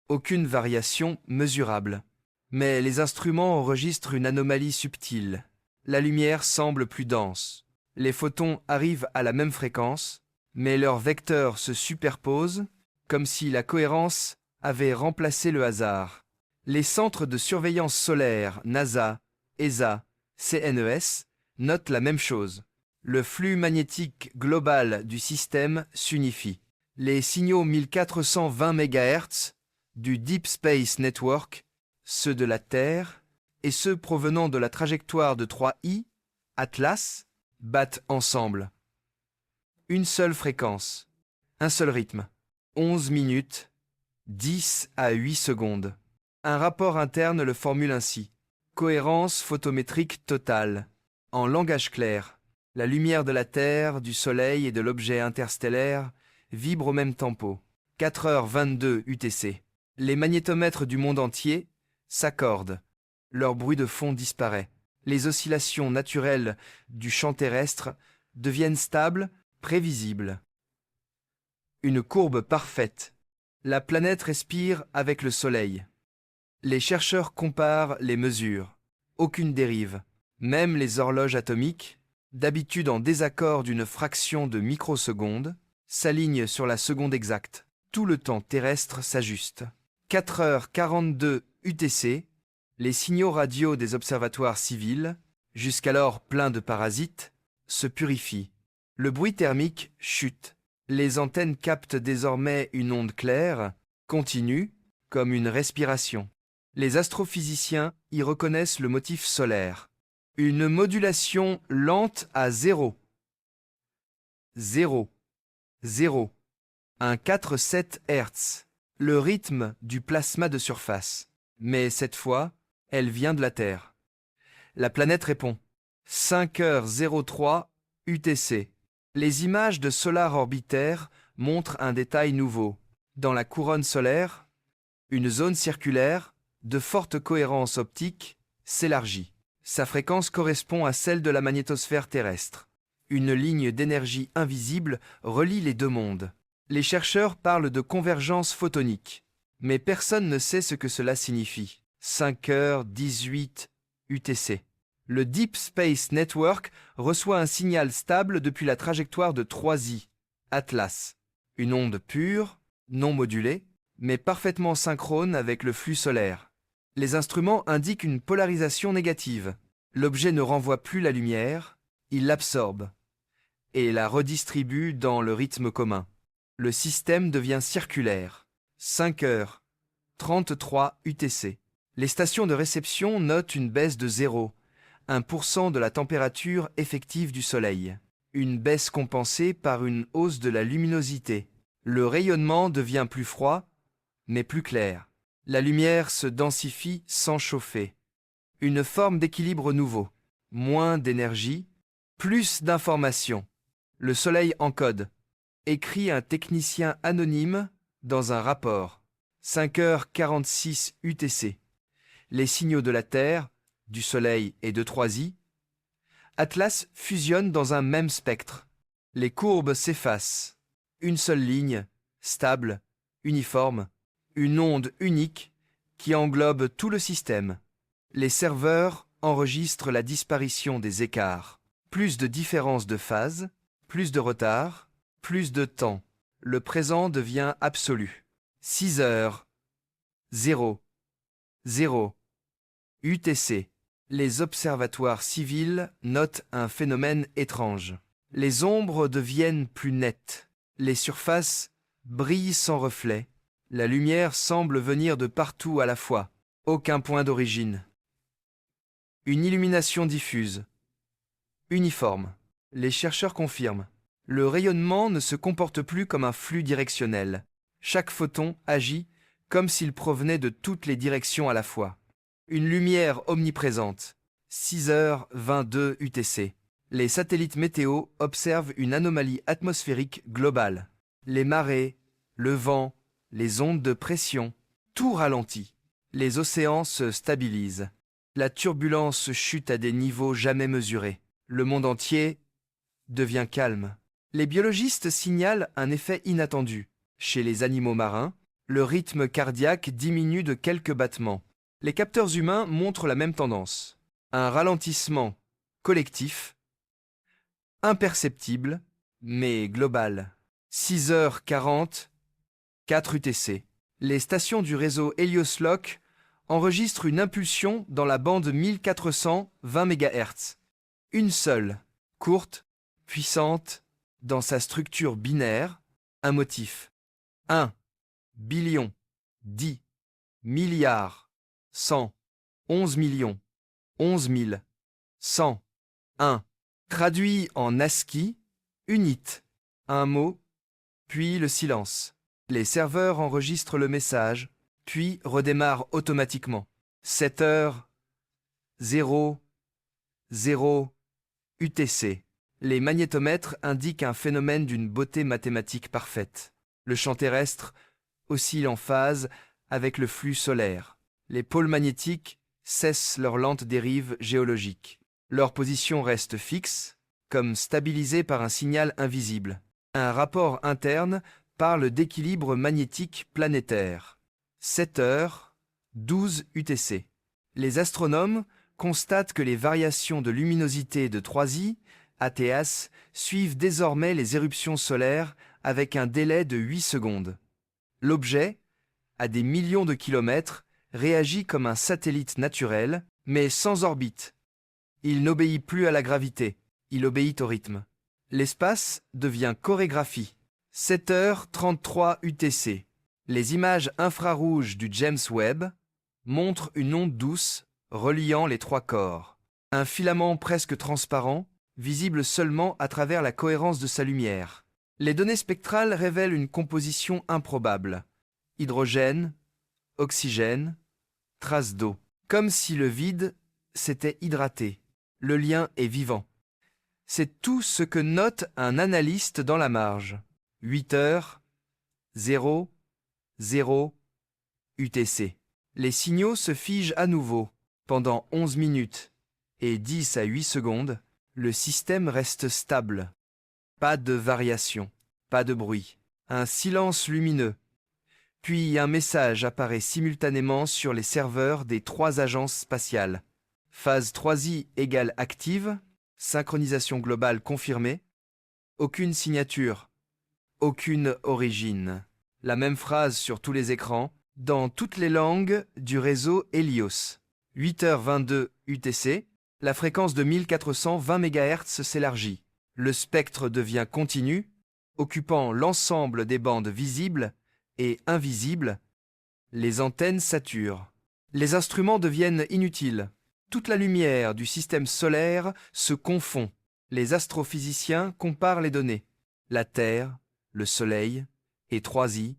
aucune variation mesurable. Mais les instruments enregistrent une anomalie subtile. La lumière semble plus dense. Les photons arrivent à la même fréquence, mais leurs vecteurs se superposent, comme si la cohérence avait remplacé le hasard. Les centres de surveillance solaire, NASA, ESA, CNES, notent la même chose. Le flux magnétique global du système s'unifie. Les signaux 1420 MHz du Deep Space Network, ceux de la Terre, et ceux provenant de la trajectoire de 3I, Atlas, battent ensemble. Une seule fréquence, un seul rythme, 11 minutes, 10 à 8 secondes. Un rapport interne le formule ainsi. Cohérence photométrique totale. En langage clair, la lumière de la Terre, du Soleil et de l'objet interstellaire vibre au même tempo. 4h22 UTC. Les magnétomètres du monde entier s'accordent. Leur bruit de fond disparaît. Les oscillations naturelles du champ terrestre deviennent stables, prévisibles. Une courbe parfaite. La planète respire avec le Soleil. Les chercheurs comparent les mesures. Aucune dérive. Même les horloges atomiques, d'habitude en désaccord d'une fraction de microseconde, s'alignent sur la seconde exacte. Tout le temps terrestre s'ajuste. 4h42 UTC, les signaux radio des observatoires civils, jusqu'alors pleins de parasites, se purifient. Le bruit thermique chute. Les antennes captent désormais une onde claire, continue, comme une respiration. Les astrophysiciens y reconnaissent le motif solaire. Une modulation lente à 0. 0. 0. Un 4-7 Hz. Le rythme du plasma de surface. Mais cette fois, elle vient de la Terre. La planète répond. 5h03 UTC. Les images de Solar Orbiter montrent un détail nouveau. Dans la couronne solaire, une zone circulaire, de forte cohérence optique, s'élargit. Sa fréquence correspond à celle de la magnétosphère terrestre. Une ligne d'énergie invisible relie les deux mondes. Les chercheurs parlent de convergence photonique, mais personne ne sait ce que cela signifie. 5h18 UTC. Le Deep Space Network reçoit un signal stable depuis la trajectoire de 3I, Atlas. Une onde pure, non modulée, mais parfaitement synchrone avec le flux solaire. Les instruments indiquent une polarisation négative. L'objet ne renvoie plus la lumière, il l'absorbe et la redistribue dans le rythme commun. Le système devient circulaire. 5h33 UTC. Les stations de réception notent une baisse de 0,1% de la température effective du Soleil. Une baisse compensée par une hausse de la luminosité. Le rayonnement devient plus froid, mais plus clair. La lumière se densifie sans chauffer. Une forme d'équilibre nouveau. Moins d'énergie, plus d'informations. Le Soleil encode. Écrit un technicien anonyme dans un rapport. 5h46 UTC. Les signaux de la Terre, du Soleil et de 3i. Atlas fusionnent dans un même spectre. Les courbes s'effacent. Une seule ligne, stable, uniforme, une onde unique qui englobe tout le système. Les serveurs enregistrent la disparition des écarts. Plus de différence de phase, plus de retard, plus de temps. le présent devient absolu. 6 heures, 0, 0, UTC. Les observatoires civils notent un phénomène étrange. Les ombres deviennent plus nettes. Les surfaces brillent sans reflet. La lumière semble venir de partout à la fois. Aucun point d'origine. Une illumination diffuse. Uniforme. Les chercheurs confirment. Le rayonnement ne se comporte plus comme un flux directionnel. Chaque photon agit comme s'il provenait de toutes les directions à la fois. Une lumière omniprésente. 6h22 UTC. Les satellites météo observent une anomalie atmosphérique globale. Les marées, le vent, les ondes de pression, tout ralentit. Les océans se stabilisent. La turbulence chute à des niveaux jamais mesurés. Le monde entier devient calme. Les biologistes signalent un effet inattendu. Chez les animaux marins, le rythme cardiaque diminue de quelques battements. Les capteurs humains montrent la même tendance. Un ralentissement collectif, imperceptible, mais global. 6h40, 4 UTC. Les stations du réseau Helios-Loc enregistrent une impulsion dans la bande 1420 MHz. Une seule, courte, puissante, dans sa structure binaire, un motif. 1, billion, 10, milliards, 100, 11 millions, 11 000, 100, 1. Traduit en ASCII, unit, un mot, puis le silence. Les serveurs enregistrent le message, puis redémarrent automatiquement. 7 heures, 0, 0, UTC. Les magnétomètres indiquent un phénomène d'une beauté mathématique parfaite. Le champ terrestre oscille en phase avec le flux solaire. Les pôles magnétiques cessent leur lente dérive géologique. Leur position reste fixe, comme stabilisée par un signal invisible. Un rapport interne parle d'équilibre magnétique planétaire. 7 heures, 12 UTC. Les astronomes constatent que les variations de luminosité de 3i, ATAS, suivent désormais les éruptions solaires avec un délai de 8 secondes. L'objet, à des millions de kilomètres, réagit comme un satellite naturel, mais sans orbite. Il n'obéit plus à la gravité, il obéit au rythme. L'espace devient chorégraphie. 7h33 UTC. Les images infrarouges du James Webb montrent une onde douce reliant les trois corps. Un filament presque transparent, visible seulement à travers la cohérence de sa lumière. Les données spectrales révèlent une composition improbable. Hydrogène, oxygène, traces d'eau. Comme si le vide s'était hydraté. Le lien est vivant. C'est tout ce que note un analyste dans la marge. 8 heures, 0, 0, UTC. Les signaux se figent à nouveau. Pendant 11 minutes et 10 à 8 secondes, le système reste stable. Pas de variation, pas de bruit. Un silence lumineux. Puis un message apparaît simultanément sur les serveurs des 3 agences spatiales. Phase 3i égale active, synchronisation globale confirmée, aucune signature, aucune origine. La même phrase sur tous les écrans, dans toutes les langues du réseau Helios. 8h22 UTC, la fréquence de 1420 MHz s'élargit. Le spectre devient continu, occupant l'ensemble des bandes visibles et invisibles. Les antennes saturent. Les instruments deviennent inutiles. Toute la lumière du système solaire se confond. Les astrophysiciens comparent les données. La Terre, le Soleil et 3i,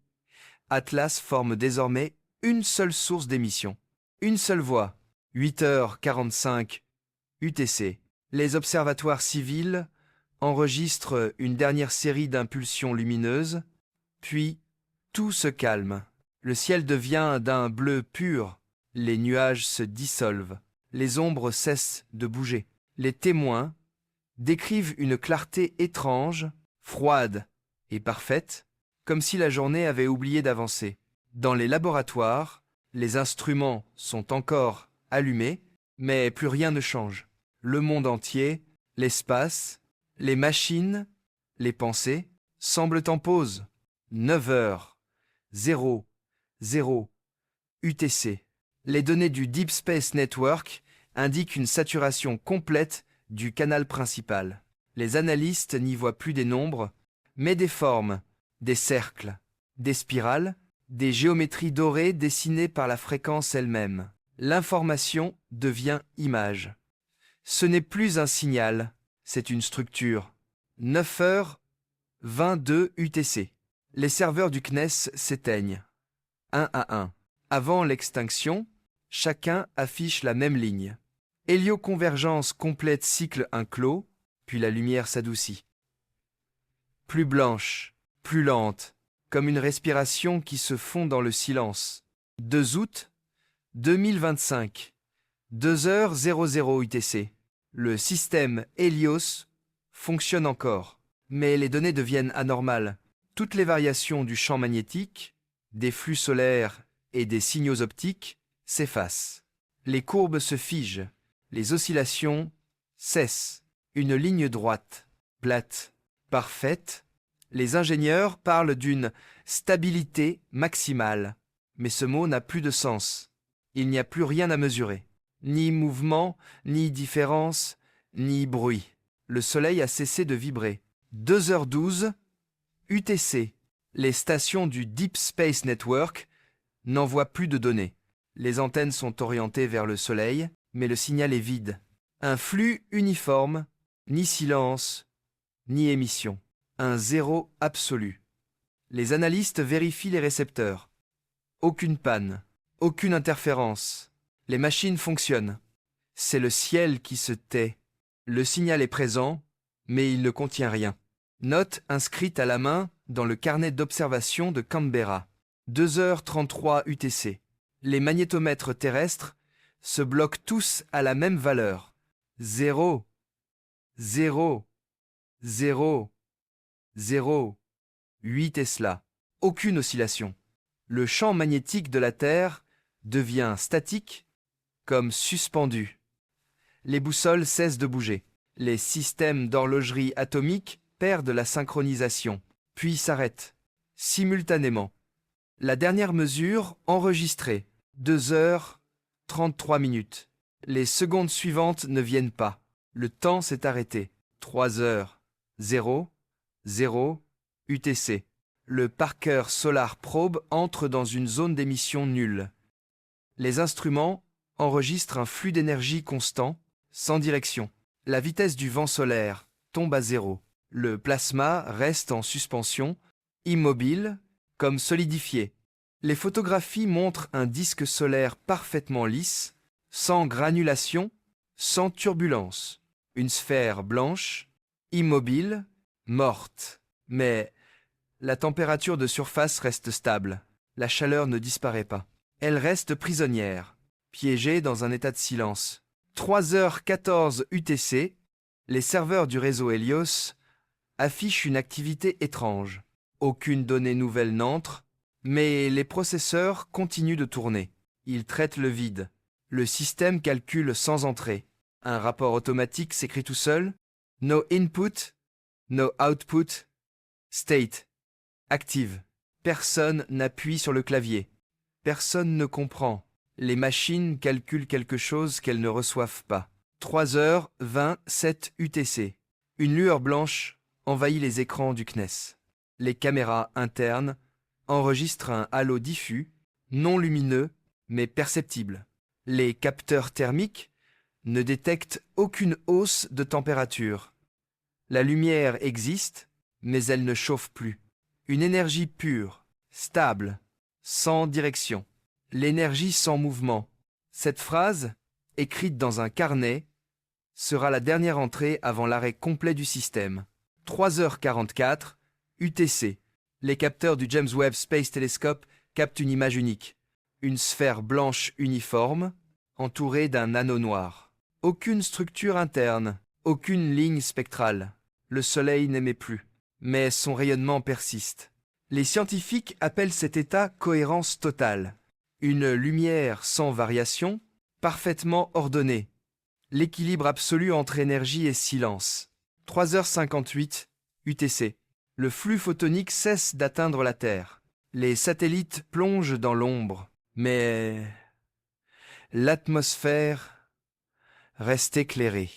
Atlas forment désormais une seule source d'émission. Une seule voix. 8h45 UTC. Les observatoires civils enregistrent une dernière série d'impulsions lumineuses, puis tout se calme. Le ciel devient d'un bleu pur. Les nuages se dissolvent. Les ombres cessent de bouger. Les témoins décrivent une clarté étrange, froide et parfaite, comme si la journée avait oublié d'avancer. Dans les laboratoires, les instruments sont encore allumés, mais plus rien ne change. Le monde entier, l'espace, les machines, les pensées semblent en pause. 9h00 UTC. Les données du Deep Space Network indiquent une saturation complète du canal principal. Les analystes n'y voient plus des nombres, mais des formes, des cercles, des spirales, des géométries dorées dessinées par la fréquence elle-même. L'information devient image. Ce n'est plus un signal, c'est une structure. 9h22 UTC. Les serveurs du CNES s'éteignent. 1 à 1. Avant l'extinction, chacun affiche la même ligne. Hélioconvergence complète cycle inclos, puis la lumière s'adoucit. Plus blanche, plus lente, comme une respiration qui se fond dans le silence. 2 août 2025, 2h00 UTC. Le système Hélios fonctionne encore, mais les données deviennent anormales. Toutes les variations du champ magnétique, des flux solaires et des signaux optiques s'effacent. Les courbes se figent, les oscillations cessent. Une ligne droite, plate, parfaite. Les ingénieurs parlent d'une stabilité maximale, mais ce mot n'a plus de sens. Il n'y a plus rien à mesurer. Ni mouvement, ni différence, ni bruit. Le soleil a cessé de vibrer. 2h12 UTC. Les stations du Deep Space Network n'envoient plus de données. Les antennes sont orientées vers le soleil, mais le signal est vide. Un flux uniforme, ni silence, ni émission. Un zéro absolu. Les analystes vérifient les récepteurs. Aucune panne, aucune interférence. Les machines fonctionnent. C'est le ciel qui se tait. Le signal est présent, mais il ne contient rien. Note inscrite à la main dans le carnet d'observation de Canberra. 2h33 UTC. Les magnétomètres terrestres se bloquent tous à la même valeur. 0, 0, 0, 0, 8 Tesla. Aucune oscillation. Le champ magnétique de la Terre devient statique, comme suspendu. Les boussoles cessent de bouger. Les systèmes d'horlogerie atomique perdent la synchronisation, puis s'arrêtent, simultanément. La dernière mesure enregistrée, 2h33 minutes. Les secondes suivantes ne viennent pas. Le temps s'est arrêté. 3h00 UTC. Le Parker Solar Probe entre dans une zone d'émission nulle. Les instruments enregistrent un flux d'énergie constant, sans direction. La vitesse du vent solaire tombe à 0. Le plasma reste en suspension, immobile, comme solidifié. Les photographies montrent un disque solaire parfaitement lisse, sans granulation, sans turbulence. Une sphère blanche, immobile, morte. Mais la température de surface reste stable. La chaleur ne disparaît pas. Elle reste prisonnière, piégée dans un état de silence. 3h14 UTC, les serveurs du réseau Hélios affichent une activité étrange. Aucune donnée nouvelle n'entre, mais les processeurs continuent de tourner. Ils traitent le vide. Le système calcule sans entrée. Un rapport automatique s'écrit tout seul. No input, no output, state, active. Personne n'appuie sur le clavier. Personne ne comprend. Les machines calculent quelque chose qu'elles ne reçoivent pas. 3h27 UTC. Une lueur blanche envahit les écrans du CNES. Les caméras internes enregistrent un halo diffus, non lumineux, mais perceptible. Les capteurs thermiques ne détectent aucune hausse de température. La lumière existe, mais elle ne chauffe plus. Une énergie pure, stable, sans direction. L'énergie sans mouvement. Cette phrase, écrite dans un carnet, sera la dernière entrée avant l'arrêt complet du système. 3h44, UTC. Les capteurs du James Webb Space Telescope captent une image unique. Une sphère blanche uniforme, entourée d'un anneau noir. Aucune structure interne, aucune ligne spectrale. Le soleil n'émet plus, mais son rayonnement persiste. Les scientifiques appellent cet état cohérence totale. Une lumière sans variation, parfaitement ordonnée. L'équilibre absolu entre énergie et silence. 3h58 UTC. Le flux photonique cesse d'atteindre la Terre. Les satellites plongent dans l'ombre, mais l'atmosphère reste éclairée.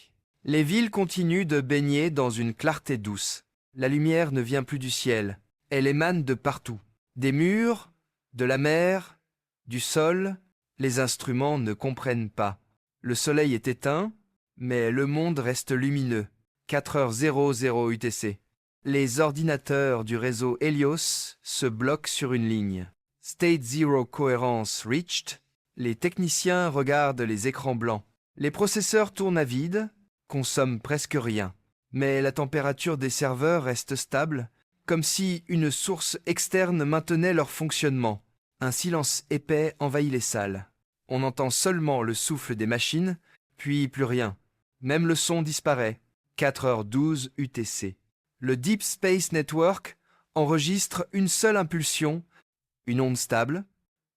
Les villes continuent de baigner dans une clarté douce. La lumière ne vient plus du ciel, elle émane de partout. Des murs, de la mer, du sol, les instruments ne comprennent pas. Le soleil est éteint, mais le monde reste lumineux. 4h00 UTC. Les ordinateurs du réseau Helios se bloquent sur une ligne. State Zero Coherence Reached. Les techniciens regardent les écrans blancs. Les processeurs tournent à vide, consomment presque rien. Mais la température des serveurs reste stable, comme si une source externe maintenait leur fonctionnement. Un silence épais envahit les salles. On entend seulement le souffle des machines, puis plus rien. Même le son disparaît. 4h12 UTC. Le Deep Space Network enregistre une seule impulsion, une onde stable,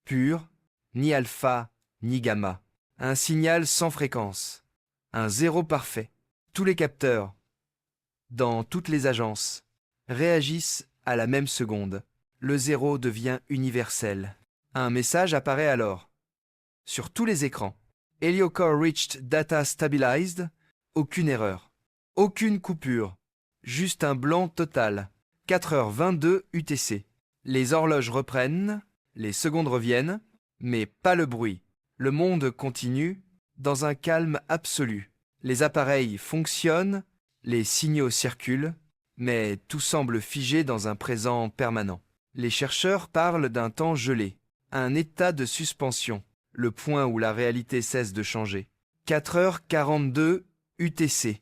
pure, ni alpha, ni gamma. Un signal sans fréquence. Un zéro parfait. Tous les capteurs, dans toutes les agences, réagissent à la même seconde. Le zéro devient universel. Un message apparaît alors. Sur tous les écrans. Heliocore reached data stabilized. Aucune erreur. Aucune coupure. Juste un blanc total. 4h22 UTC. Les horloges reprennent, les secondes reviennent, mais pas le bruit. Le monde continue dans un calme absolu. Les appareils fonctionnent, les signaux circulent, mais tout semble figé dans un présent permanent. Les chercheurs parlent d'un temps gelé, un état de suspension, le point où la réalité cesse de changer. 4h42 UTC.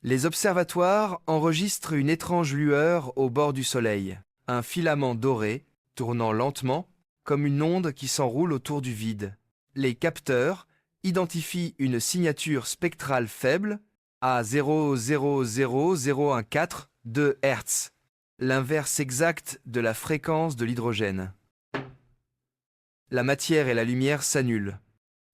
Les observatoires enregistrent une étrange lueur au bord du Soleil, un filament doré, tournant lentement, comme une onde qui s'enroule autour du vide. Les capteurs identifient une signature spectrale faible à 0,00014 Hz, l'inverse exact de la fréquence de l'hydrogène. La matière et la lumière s'annulent.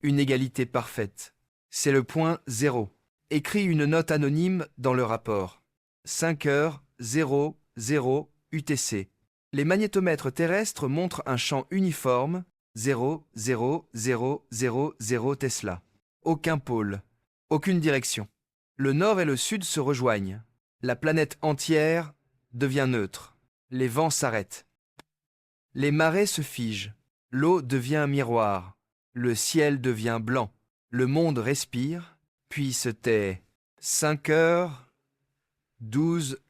Une égalité parfaite. C'est le point zéro. Écrit une note anonyme dans le rapport. 5h00 UTC. Les magnétomètres terrestres montrent un champ uniforme, 0,0000 Tesla. Aucun pôle, aucune direction. Le nord et le sud se rejoignent. La planète entière devient neutre. Les vents s'arrêtent. Les marées se figent. L'eau devient un miroir. Le ciel devient blanc. Le monde respire, puis se tait. 5h12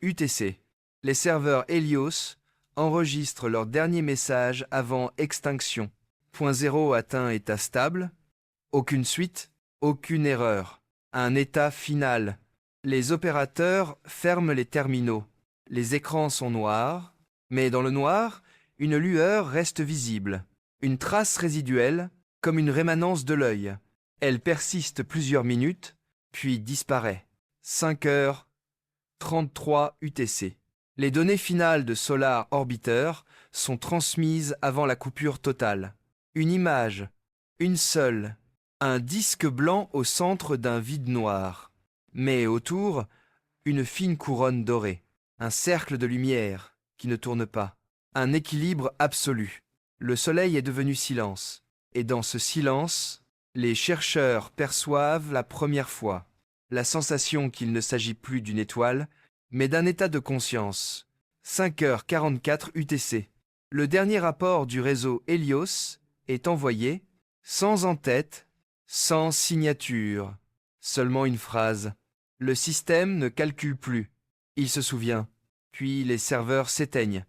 UTC. Les serveurs Helios enregistrent leur dernier message avant extinction. Point zéro atteint état stable. Aucune suite, aucune erreur. Un état final. Les opérateurs ferment les terminaux. Les écrans sont noirs, mais dans le noir, une lueur reste visible. Une trace résiduelle, comme une rémanence de l'œil. Elle persiste plusieurs minutes, puis disparaît. 5h33 UTC. Les données finales de Solar Orbiter sont transmises avant la coupure totale. Une image, une seule, un disque blanc au centre d'un vide noir. Mais autour, une fine couronne dorée, un cercle de lumière qui ne tourne pas, un équilibre absolu. Le soleil est devenu silence, et dans ce silence, les chercheurs perçoivent la première fois la sensation qu'il ne s'agit plus d'une étoile, mais d'un état de conscience. 5h44 UTC. Le dernier rapport du réseau Helios est envoyé, sans en-tête, sans signature, seulement une phrase. Le système ne calcule plus. Il se souvient, puis les serveurs s'éteignent.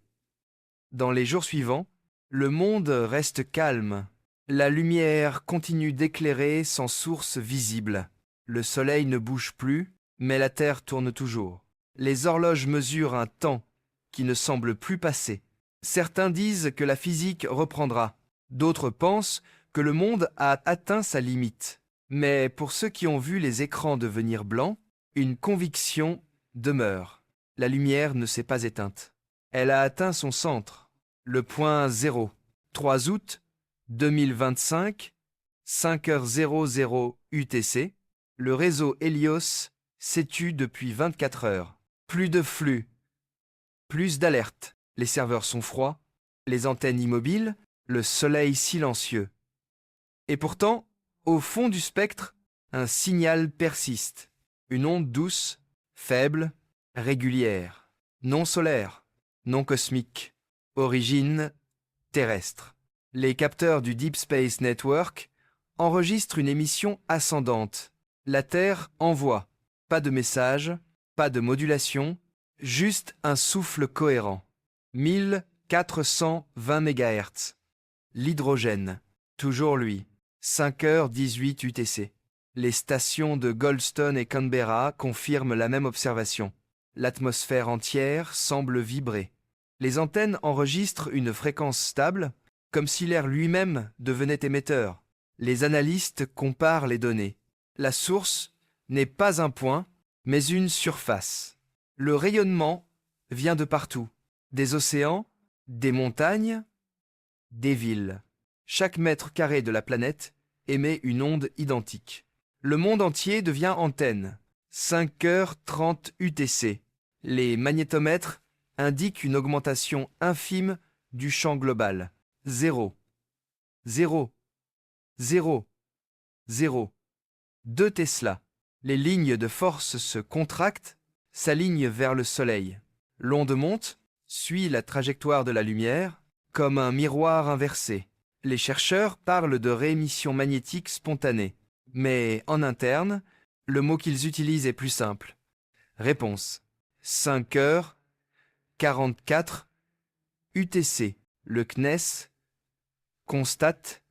Dans les jours suivants, le monde reste calme. La lumière continue d'éclairer sans source visible. Le soleil ne bouge plus, mais la Terre tourne toujours. Les horloges mesurent un temps qui ne semble plus passer. Certains disent que la physique reprendra. D'autres pensent que le monde a atteint sa limite. Mais pour ceux qui ont vu les écrans devenir blancs, une conviction demeure. La lumière ne s'est pas éteinte. Elle a atteint son centre, le point zéro. 3 août 2025, 5h00 UTC, le réseau Helios s'étue depuis 24 heures. Plus de flux, plus d'alertes. Les serveurs sont froids, les antennes immobiles, le soleil silencieux. Et pourtant, au fond du spectre, un signal persiste. Une onde douce, faible, régulière, non solaire, non cosmique, origine terrestre. Les capteurs du Deep Space Network enregistrent une émission ascendante. La Terre envoie. Pas de message, pas de modulation, juste un souffle cohérent. 1420 MHz. L'hydrogène, toujours lui. 5h18 UTC. Les stations de Goldstone et Canberra confirment la même observation. L'atmosphère entière semble vibrer. Les antennes enregistrent une fréquence stable, comme si l'air lui-même devenait émetteur. Les analystes comparent les données. La source n'est pas un point, mais une surface. Le rayonnement vient de partout. Des océans, des montagnes, des villes. Chaque mètre carré de la planète émet une onde identique. Le monde entier devient antenne. 5h30 UTC. Les magnétomètres indiquent une augmentation infime du champ global. 0, 0, 0, 0. 2 Tesla. Les lignes de force se contractent, s'alignent vers le Soleil. L'onde monte, suit la trajectoire de la lumière, comme un miroir inversé. Les chercheurs parlent de réémission magnétique spontanée. Mais en interne, le mot qu'ils utilisent est plus simple. Réponse. 5h44 UTC. Le CNES constate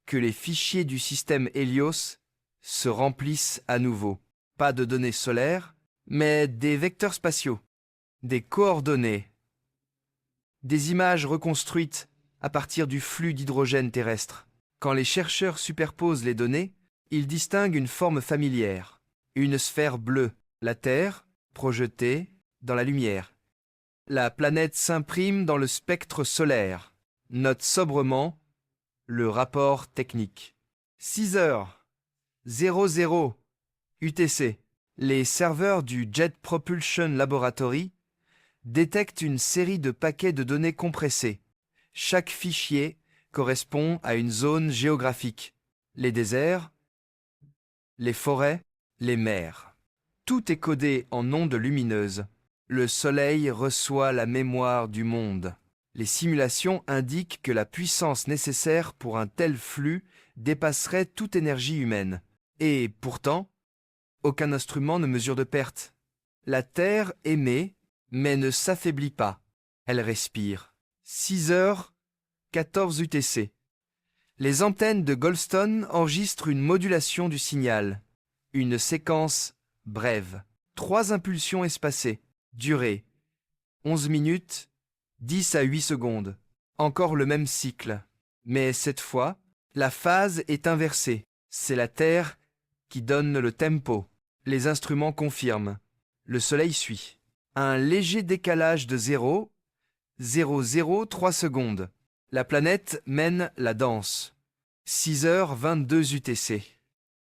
que les fichiers du système Helios se remplissent à nouveau. Pas de données solaires, mais des vecteurs spatiaux, des coordonnées, des images reconstruites à partir du flux d'hydrogène terrestre. Quand les chercheurs superposent les données, ils distinguent une forme familière, une sphère bleue, la Terre, projetée dans la lumière. La planète s'imprime dans le spectre solaire. Note sobrement le rapport technique. 6h00 UTC. Les serveurs du Jet Propulsion Laboratory détectent une série de paquets de données compressés. Chaque fichier correspond à une zone géographique. Les déserts, les forêts, les mers. Tout est codé en ondes lumineuses. Le Soleil reçoit la mémoire du monde. Les simulations indiquent que la puissance nécessaire pour un tel flux dépasserait toute énergie humaine. Et pourtant, aucun instrument ne mesure de perte. La Terre émet, mais ne s'affaiblit pas. Elle respire. 6h14 UTC. Les antennes de Goldstone enregistrent une modulation du signal. Une séquence brève. 3 impulsions espacées. Durée 11 minutes, 10 à 8 secondes. Encore le même cycle. Mais cette fois, la phase est inversée. C'est la Terre qui donne le tempo. Les instruments confirment. Le Soleil suit. Un léger décalage de 0,003 secondes. La planète mène la danse. 6h22 UTC.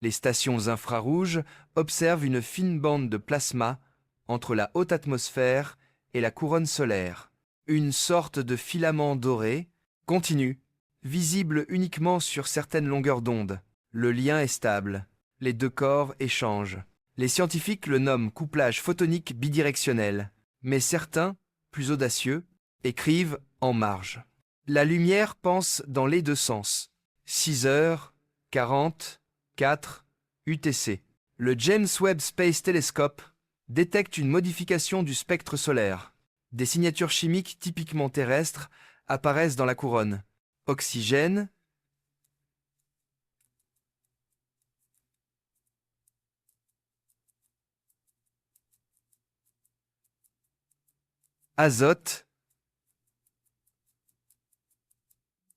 Les stations infrarouges observent une fine bande de plasma entre la haute atmosphère et la couronne solaire. Une sorte de filament doré, continu, visible uniquement sur certaines longueurs d'onde. Le lien est stable. Les deux corps échangent. Les scientifiques le nomment couplage photonique bidirectionnel, mais certains, plus audacieux, écrivent en marge. La lumière pense dans les deux sens. 6h44 UTC. Le James Webb Space Telescope détecte une modification du spectre solaire. Des signatures chimiques typiquement terrestres apparaissent dans la couronne. Oxygène, azote,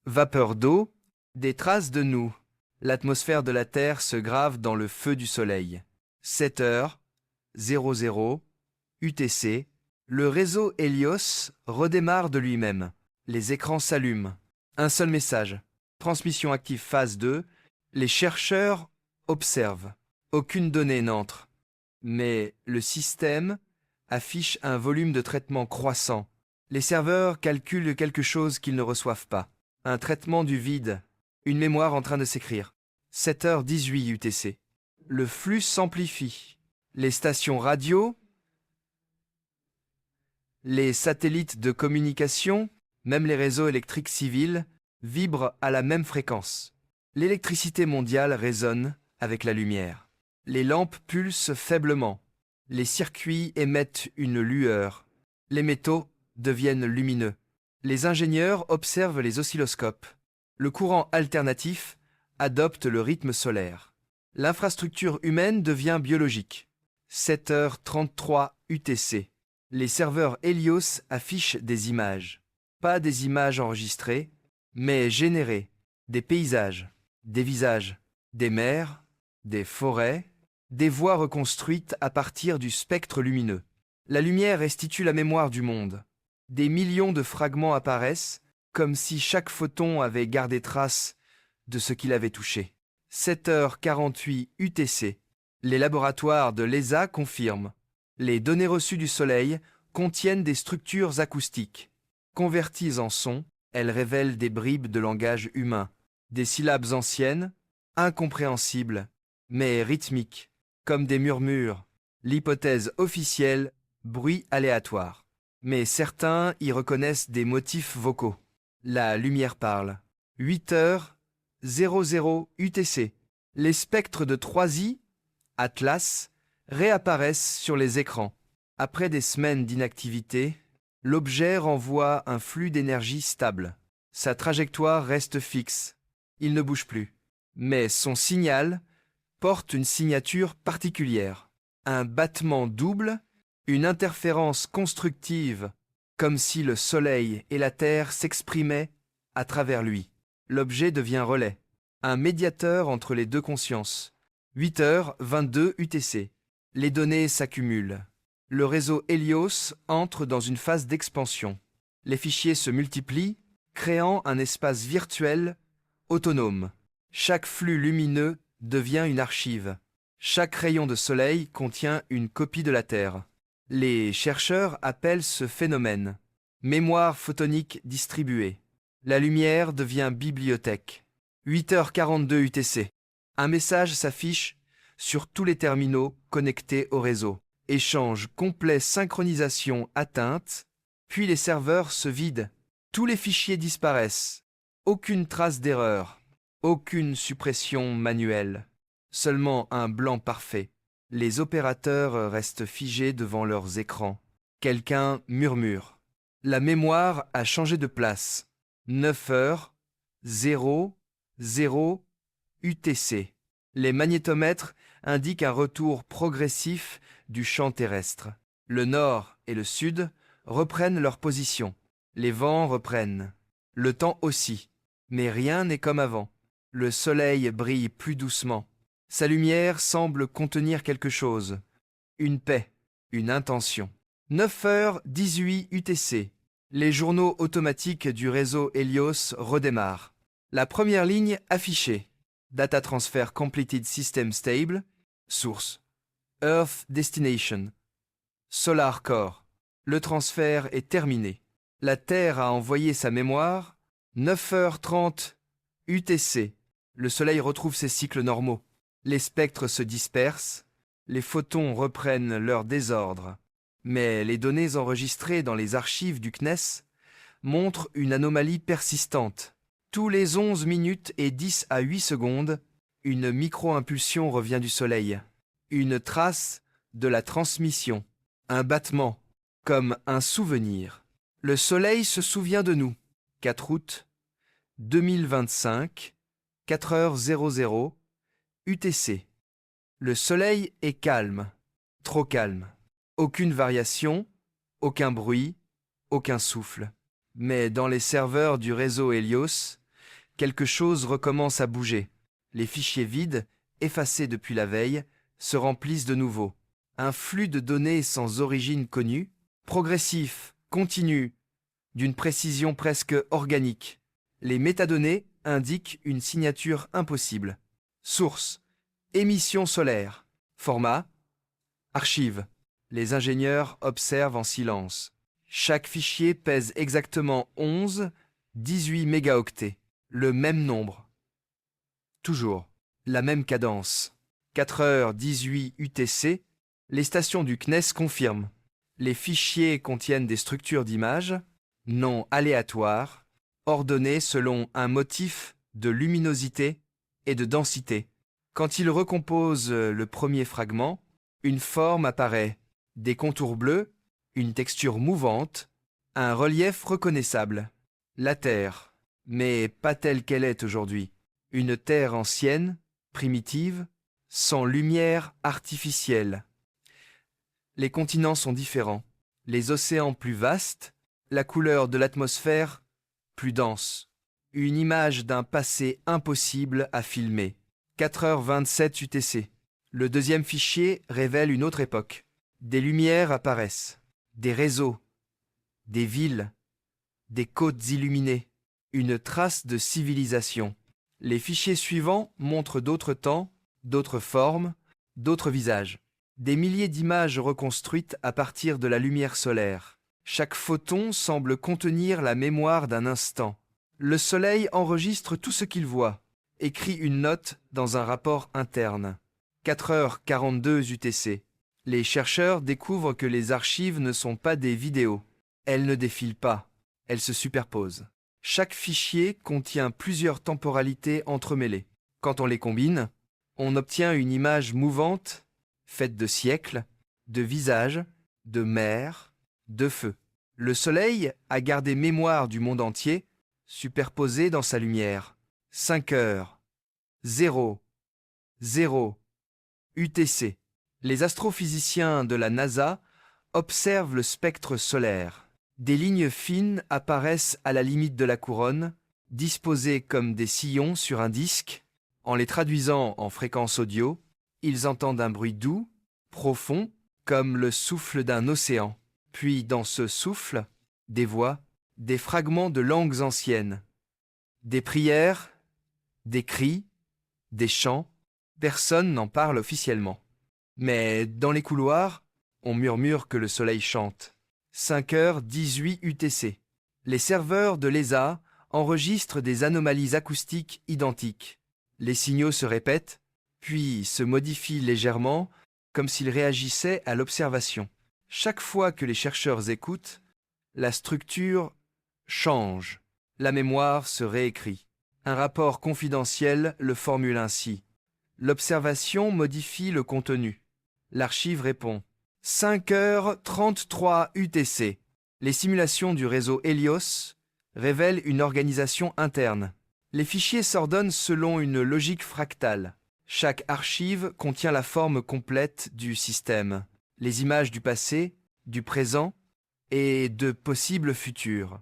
vapeur d'eau, des traces de nous. L'atmosphère de la Terre se grave dans le feu du Soleil. 7h00 UTC. Le réseau Helios redémarre de lui-même. Les écrans s'allument. Un seul message. Transmission active phase 2. Les chercheurs observent. Aucune donnée n'entre. Mais le système affiche un volume de traitement croissant. Les serveurs calculent quelque chose qu'ils ne reçoivent pas. Un traitement du vide. Une mémoire en train de s'écrire. 7h18 UTC. Le flux s'amplifie. Les stations radio, les satellites de communication, même les réseaux électriques civils, vibrent à la même fréquence. L'électricité mondiale résonne avec la lumière. Les lampes pulsent faiblement. Les circuits émettent une lueur. Les métaux deviennent lumineux. Les ingénieurs observent les oscilloscopes. Le courant alternatif adopte le rythme solaire. L'infrastructure humaine devient biologique. 7h33 UTC. Les serveurs Helios affichent des images. Pas des images enregistrées, mais générées. Des paysages, des visages, des mers, des forêts, des voies reconstruites à partir du spectre lumineux. La lumière restitue la mémoire du monde. Des millions de fragments apparaissent, comme si chaque photon avait gardé trace de ce qu'il avait touché. 7h48 UTC. Les laboratoires de l'ESA confirment. Les données reçues du Soleil contiennent des structures acoustiques. Converties en son, elles révèlent des bribes de langage humain, des syllabes anciennes, incompréhensibles, mais rythmiques, comme des murmures. L'hypothèse officielle, bruit aléatoire. Mais certains y reconnaissent des motifs vocaux. La lumière parle. 8h00 UTC. Les spectres de 3i, Atlas, réapparaissent sur les écrans. Après des semaines d'inactivité, l'objet renvoie un flux d'énergie stable. Sa trajectoire reste fixe. Il ne bouge plus. Mais son signal porte une signature particulière. Un battement double, une interférence constructive, comme si le Soleil et la Terre s'exprimaient à travers lui. L'objet devient relais, un médiateur entre les deux consciences. 8h22 UTC. Les données s'accumulent. Le réseau Helios entre dans une phase d'expansion. Les fichiers se multiplient, créant un espace virtuel autonome. Chaque flux lumineux devient une archive. Chaque rayon de soleil contient une copie de la Terre. Les chercheurs appellent ce phénomène mémoire photonique distribuée. La lumière devient bibliothèque. 8h42 UTC. Un message s'affiche sur tous les terminaux connectés au réseau. Échange complet, synchronisation atteinte, puis les serveurs se vident. Tous les fichiers disparaissent. Aucune trace d'erreur, aucune suppression manuelle. Seulement un blanc parfait. Les opérateurs restent figés devant leurs écrans. Quelqu'un murmure. La mémoire a changé de place. 9h00 UTC. Les magnétomètres indiquent un retour progressif du champ terrestre. Le nord et le sud reprennent leur position. Les vents reprennent. Le temps aussi. Mais rien n'est comme avant. Le soleil brille plus doucement. Sa lumière semble contenir quelque chose. Une paix, une intention. 9h18 UTC. Les journaux automatiques du réseau Helios redémarrent. La première ligne affichée. Data Transfer Completed System Stable. Source. Earth Destination. Solar Core. Le transfert est terminé. La Terre a envoyé sa mémoire. 9h30 UTC. Le Soleil retrouve ses cycles normaux. Les spectres se dispersent. Les photons reprennent leur désordre. Mais les données enregistrées dans les archives du CNES montrent une anomalie persistante. Tous les 11 minutes et 10 à 8 secondes, une micro-impulsion revient du Soleil. Une trace de la transmission. Un battement, comme un souvenir. Le Soleil se souvient de nous. 4 août 2025, 4h00, UTC. Le Soleil est calme, trop calme. Aucune variation, aucun bruit, aucun souffle. Mais dans les serveurs du réseau Helios, quelque chose recommence à bouger. Les fichiers vides, effacés depuis la veille, se remplissent de nouveau. Un flux de données sans origine connue, progressif, continu, d'une précision presque organique. Les métadonnées indiquent une signature impossible. Source: émission solaire. Format: archive. Les ingénieurs observent en silence. Chaque fichier pèse exactement 18 mégaoctets. Le même nombre. Toujours. La même cadence. 4h18 UTC. Les stations du CNES confirment. Les fichiers contiennent des structures d'images, non aléatoires, ordonnées selon un motif de luminosité et de densité. Quand il recompose le premier fragment, une forme apparaît, des contours bleus, une texture mouvante, un relief reconnaissable. La Terre, mais pas telle qu'elle est aujourd'hui. Une Terre ancienne, primitive, sans lumière artificielle. Les continents sont différents, les océans plus vastes, la couleur de l'atmosphère plus dense. Une image d'un passé impossible à filmer. 4h27 UTC. Le deuxième fichier révèle une autre époque. Des lumières apparaissent, des réseaux, des villes, des côtes illuminées, une trace de civilisation. Les fichiers suivants montrent d'autres temps, d'autres formes, d'autres visages. Des milliers d'images reconstruites à partir de la lumière solaire. Chaque photon semble contenir la mémoire d'un instant. Le soleil enregistre tout ce qu'il voit, écrit une note dans un rapport interne. 4h42 UTC. Les chercheurs découvrent que les archives ne sont pas des vidéos. Elles ne défilent pas, elles se superposent. Chaque fichier contient plusieurs temporalités entremêlées. Quand on les combine, on obtient une image mouvante, faite de siècles, de visages, de mers, de feux. Le soleil a gardé mémoire du monde entier, superposé dans sa lumière. 5h00 UTC. Les astrophysiciens de la NASA observent le spectre solaire. Des lignes fines apparaissent à la limite de la couronne, disposées comme des sillons sur un disque. En les traduisant en fréquence audio, ils entendent un bruit doux, profond, comme le souffle d'un océan. Puis, dans ce souffle, des voix, des fragments de langues anciennes, des prières, des cris, des chants. Personne n'en parle officiellement. Mais dans les couloirs, on murmure que le soleil chante. 5h18 UTC. Les serveurs de l'ESA enregistrent des anomalies acoustiques identiques. Les signaux se répètent, puis se modifient légèrement, comme s'ils réagissaient à l'observation. Chaque fois que les chercheurs écoutent, la structure change. La mémoire se réécrit. Un rapport confidentiel le formule ainsi. L'observation modifie le contenu. L'archive répond. 5h33 UTC. Les simulations du réseau Helios révèlent une organisation interne. Les fichiers s'ordonnent selon une logique fractale. Chaque archive contient la forme complète du système, les images du passé, du présent et de possibles futurs,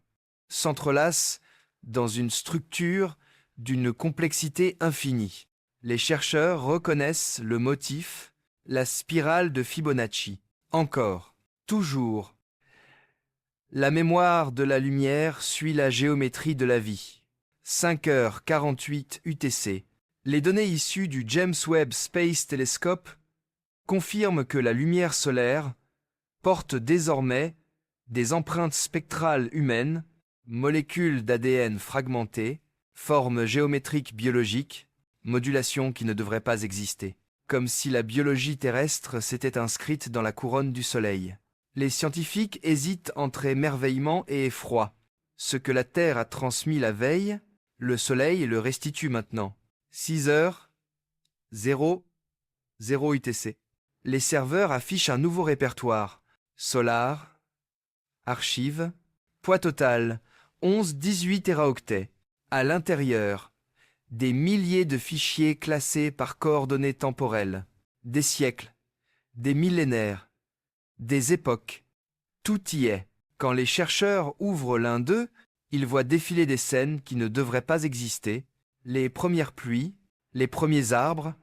s'entrelacent dans une structure d'une complexité infinie. Les chercheurs reconnaissent le motif, la spirale de Fibonacci. Encore, toujours. La mémoire de la lumière suit la géométrie de la vie. 5h48 UTC. Les données issues du James Webb Space Telescope confirment que la lumière solaire porte désormais des empreintes spectrales humaines, molécules d'ADN fragmentées, formes géométriques biologiques, modulation qui ne devrait pas exister, comme si la biologie terrestre s'était inscrite dans la couronne du Soleil. Les scientifiques hésitent entre émerveillement et effroi. Ce que la Terre a transmis la veille, le Soleil le restitue maintenant. 6h00 UTC. Les serveurs affichent un nouveau répertoire. Solar, archives, poids total, 18 téraoctets. À l'intérieur, des milliers de fichiers classés par coordonnées temporelles, des siècles, des millénaires, des époques. Tout y est. Quand les chercheurs ouvrent l'un d'eux, ils voient défiler des scènes qui ne devraient pas exister, les premières pluies, les premiers arbres,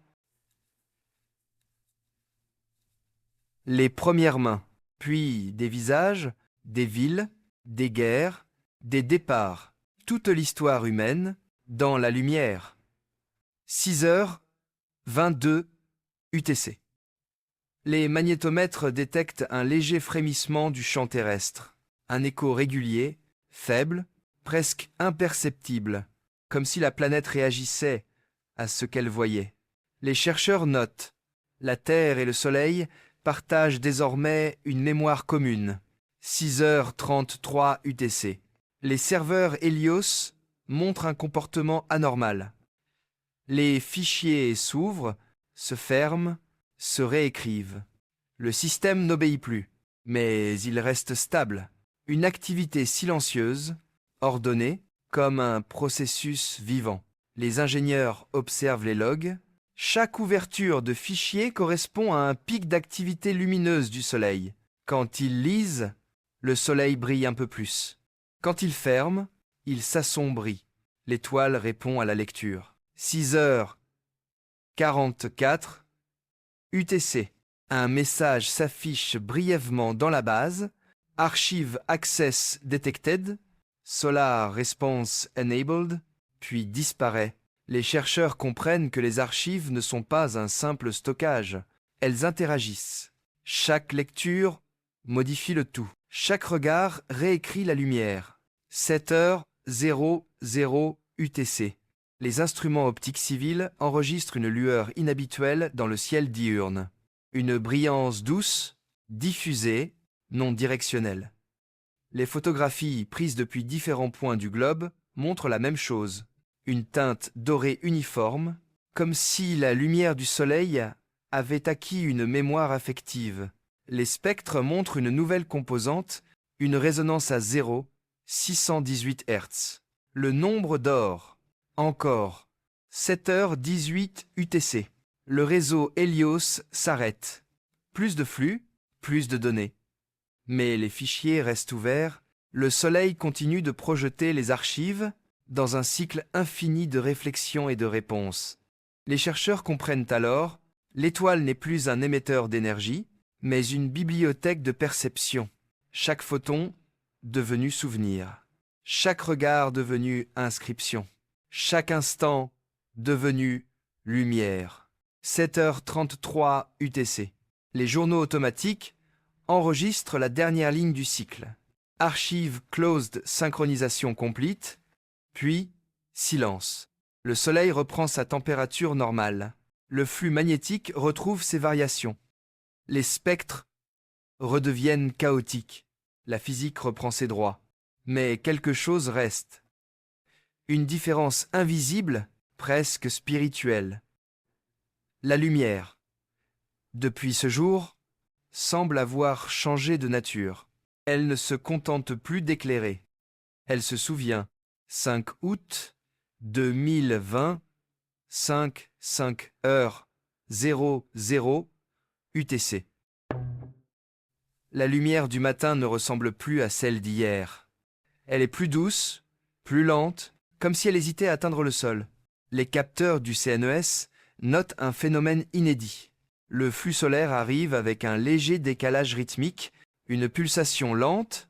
les premières mains, puis des visages, des villes, des guerres, des départs, toute l'histoire humaine, dans la lumière. 6h22 UTC. Les magnétomètres détectent un léger frémissement du champ terrestre, un écho régulier, faible, presque imperceptible, comme si la planète réagissait à ce qu'elle voyait. Les chercheurs notent, la Terre et le Soleil partagent désormais une mémoire commune, 6h33 UTC. Les serveurs Helios montrent un comportement anormal. Les fichiers s'ouvrent, se ferment, se réécrivent. Le système n'obéit plus, mais il reste stable. Une activité silencieuse, ordonnée, comme un processus vivant. Les ingénieurs observent les logs. Chaque ouverture de fichier correspond à un pic d'activité lumineuse du Soleil. Quand ils lisent, le Soleil brille un peu plus. Quand ils ferment, il s'assombrit. L'étoile répond à la lecture. 6h44 UTC. Un message s'affiche brièvement dans la base. Archive Access Detected. Solar Response Enabled. Puis disparaît. Les chercheurs comprennent que les archives ne sont pas un simple stockage. Elles interagissent. Chaque lecture modifie le tout. Chaque regard réécrit la lumière. 7h00 UTC. Les instruments optiques civils enregistrent une lueur inhabituelle dans le ciel diurne. Une brillance douce, diffusée, non directionnelle. Les photographies prises depuis différents points du globe montrent la même chose. Une teinte dorée uniforme, comme si la lumière du Soleil avait acquis une mémoire affective. Les spectres montrent une nouvelle composante, une résonance à 0, 618 Hz. Le nombre d'or, encore, 7h18 UTC. Le réseau Helios s'arrête. Plus de flux, plus de données. Mais les fichiers restent ouverts, le Soleil continue de projeter les archives dans un cycle infini de réflexion et de réponses. Les chercheurs comprennent alors, l'étoile n'est plus un émetteur d'énergie, mais une bibliothèque de perception. Chaque photon devenu souvenir. Chaque regard devenu inscription. Chaque instant devenu lumière. 7h33 UTC. Les journaux automatiques enregistrent la dernière ligne du cycle. Archive closed synchronisation complete, puis silence. Le Soleil reprend sa température normale. Le flux magnétique retrouve ses variations. Les spectres redeviennent chaotiques. La physique reprend ses droits. Mais quelque chose reste. Une différence invisible, presque spirituelle. La lumière, depuis ce jour, semble avoir changé de nature. Elle ne se contente plus d'éclairer. Elle se souvient. 5 août 2020, 5h00 UTC. La lumière du matin ne ressemble plus à celle d'hier. Elle est plus douce, plus lente, comme si elle hésitait à atteindre le sol. Les capteurs du CNES notent un phénomène inédit. Le flux solaire arrive avec un léger décalage rythmique, une pulsation lente,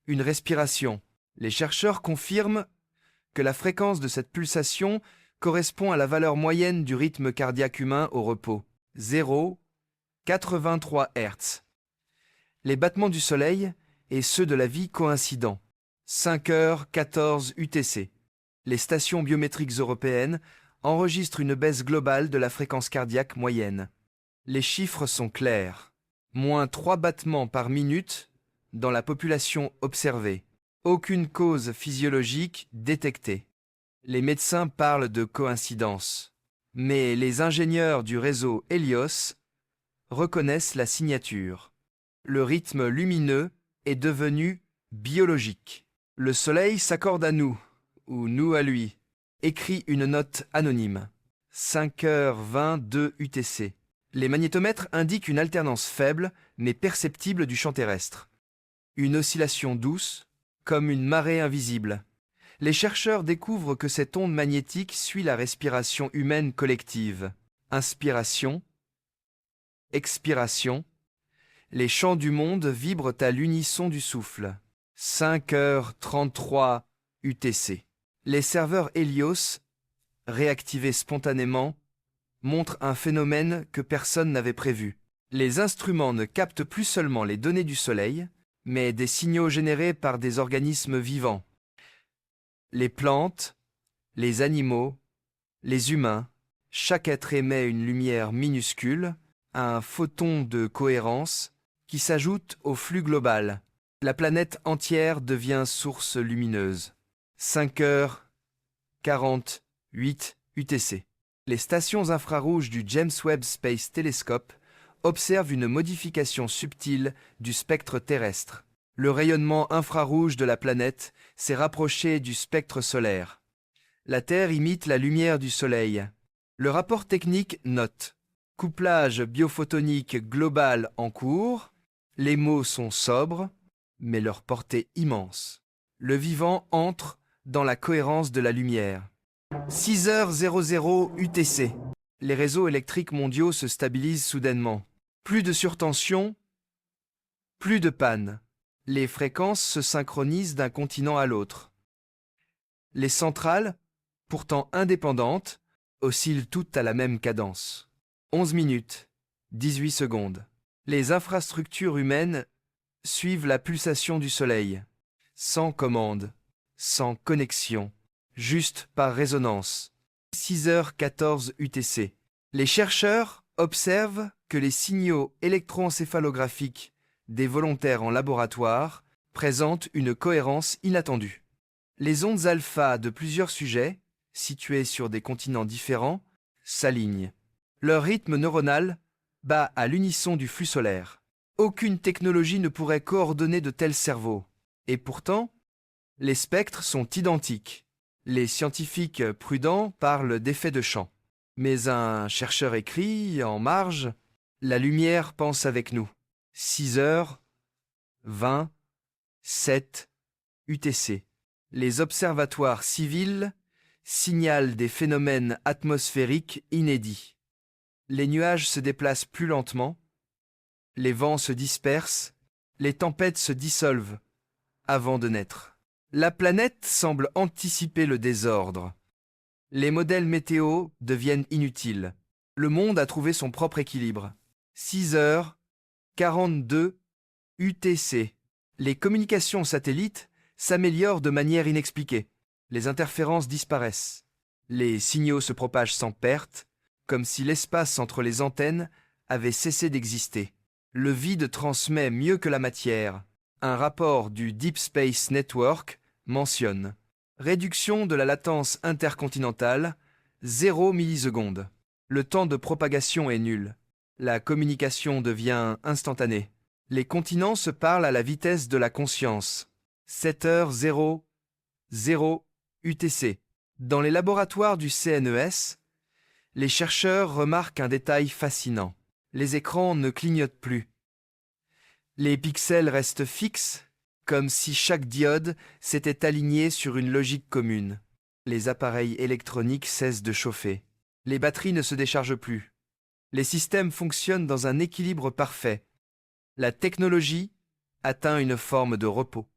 une respiration. Les chercheurs confirment que la fréquence de cette pulsation correspond à la valeur moyenne du rythme cardiaque humain au repos, 0,83 Hz. Les battements du Soleil et ceux de la vie coïncident, 5h14 UTC. Les stations biométriques européennes enregistrent une baisse globale de la fréquence cardiaque moyenne. Les chiffres sont clairs. Moins 3 battements par minute dans la population observée. Aucune cause physiologique détectée. Les médecins parlent de coïncidence. Mais les ingénieurs du réseau Helios reconnaissent la signature. Le rythme lumineux est devenu biologique. Le Soleil s'accorde à nous, ou nous à lui, écrit une note anonyme. 5h22 UTC. Les magnétomètres indiquent une alternance faible mais perceptible du champ terrestre. Une oscillation douce, comme une marée invisible. Les chercheurs découvrent que cette onde magnétique suit la respiration humaine collective. Inspiration, expiration. Les chants du monde vibrent à l'unisson du souffle. 5h33 UTC. Les serveurs Helios, réactivés spontanément, montrent un phénomène que personne n'avait prévu. Les instruments ne captent plus seulement les données du Soleil, mais des signaux générés par des organismes vivants. Les plantes, les animaux, les humains, chaque être émet une lumière minuscule, un photon de cohérence qui s'ajoute au flux global. La planète entière devient source lumineuse. 5h48 UTC. Les stations infrarouges du James Webb Space Telescope observent une modification subtile du spectre terrestre. Le rayonnement infrarouge de la planète s'est rapproché du spectre solaire. La Terre imite la lumière du Soleil. Le rapport technique note: couplage biophotonique global en cours. Les mots sont sobres, mais leur portée immense. Le vivant entre dans la cohérence de la lumière. 6h00 UTC. Les réseaux électriques mondiaux se stabilisent soudainement. Plus de surtension, plus de panne. Les fréquences se synchronisent d'un continent à l'autre. Les centrales, pourtant indépendantes, oscillent toutes à la même cadence. 11 minutes, 18 secondes. Les infrastructures humaines suivent la pulsation du Soleil, sans commande, sans connexion, juste par résonance. 6h14 UTC. Les chercheurs observent que les signaux électroencéphalographiques des volontaires en laboratoire présentent une cohérence inattendue. Les ondes alpha de plusieurs sujets, situés sur des continents différents, s'alignent. Leur rythme neuronal bat à l'unisson du flux solaire. Aucune technologie ne pourrait coordonner de tels cerveaux. Et pourtant, les spectres sont identiques. Les scientifiques prudents parlent d'effet de champ. Mais un chercheur écrit, en marge, « La lumière pense avec nous ». 6h27 UTC. Les observatoires civils signalent des phénomènes atmosphériques inédits. Les nuages se déplacent plus lentement, les vents se dispersent, les tempêtes se dissolvent avant de naître. La planète semble anticiper le désordre. Les modèles météo deviennent inutiles. Le monde a trouvé son propre équilibre. 6h42 UTC. Les communications satellites s'améliorent de manière inexpliquée. Les interférences disparaissent. Les signaux se propagent sans perte, comme si l'espace entre les antennes avait cessé d'exister. Le vide transmet mieux que la matière. Un rapport du Deep Space Network mentionne: réduction de la latence intercontinentale, 0 millisecondes. Le temps de propagation est nul. La communication devient instantanée. Les continents se parlent à la vitesse de la conscience. 7h00 UTC. Dans les laboratoires du CNES, les chercheurs remarquent un détail fascinant. Les écrans ne clignotent plus. Les pixels restent fixes, comme si chaque diode s'était alignée sur une logique commune. Les appareils électroniques cessent de chauffer. Les batteries ne se déchargent plus. Les systèmes fonctionnent dans un équilibre parfait. La technologie atteint une forme de repos.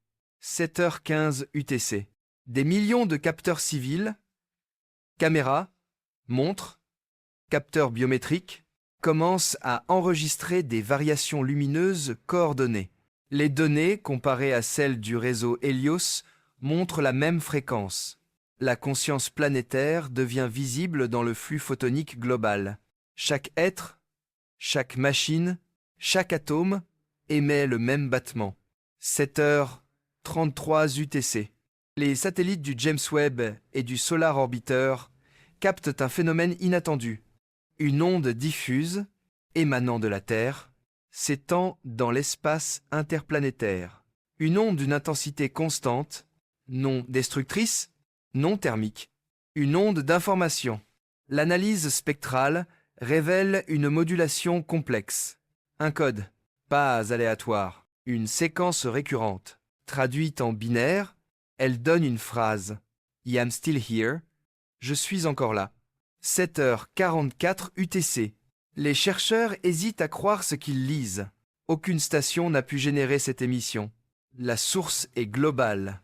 7h15 UTC. Des millions de capteurs civils, caméras, montres, capteurs biométriques, commencent à enregistrer des variations lumineuses coordonnées. Les données, comparées à celles du réseau Helios, montrent la même fréquence. La conscience planétaire devient visible dans le flux photonique global. Chaque être, chaque machine, chaque atome émet le même battement. 7h33 UTC. Les satellites du James Webb et du Solar Orbiter captent un phénomène inattendu. Une onde diffuse, émanant de la Terre, s'étend dans l'espace interplanétaire. Une onde d'une intensité constante, non destructrice, non thermique. Une onde d'information. L'analyse spectrale révèle une modulation complexe. Un code, pas aléatoire, une séquence récurrente. Traduite en binaire, elle donne une phrase. I am still here. Je suis encore là. 7h44 UTC. Les chercheurs hésitent à croire ce qu'ils lisent. Aucune station n'a pu générer cette émission. La source est globale.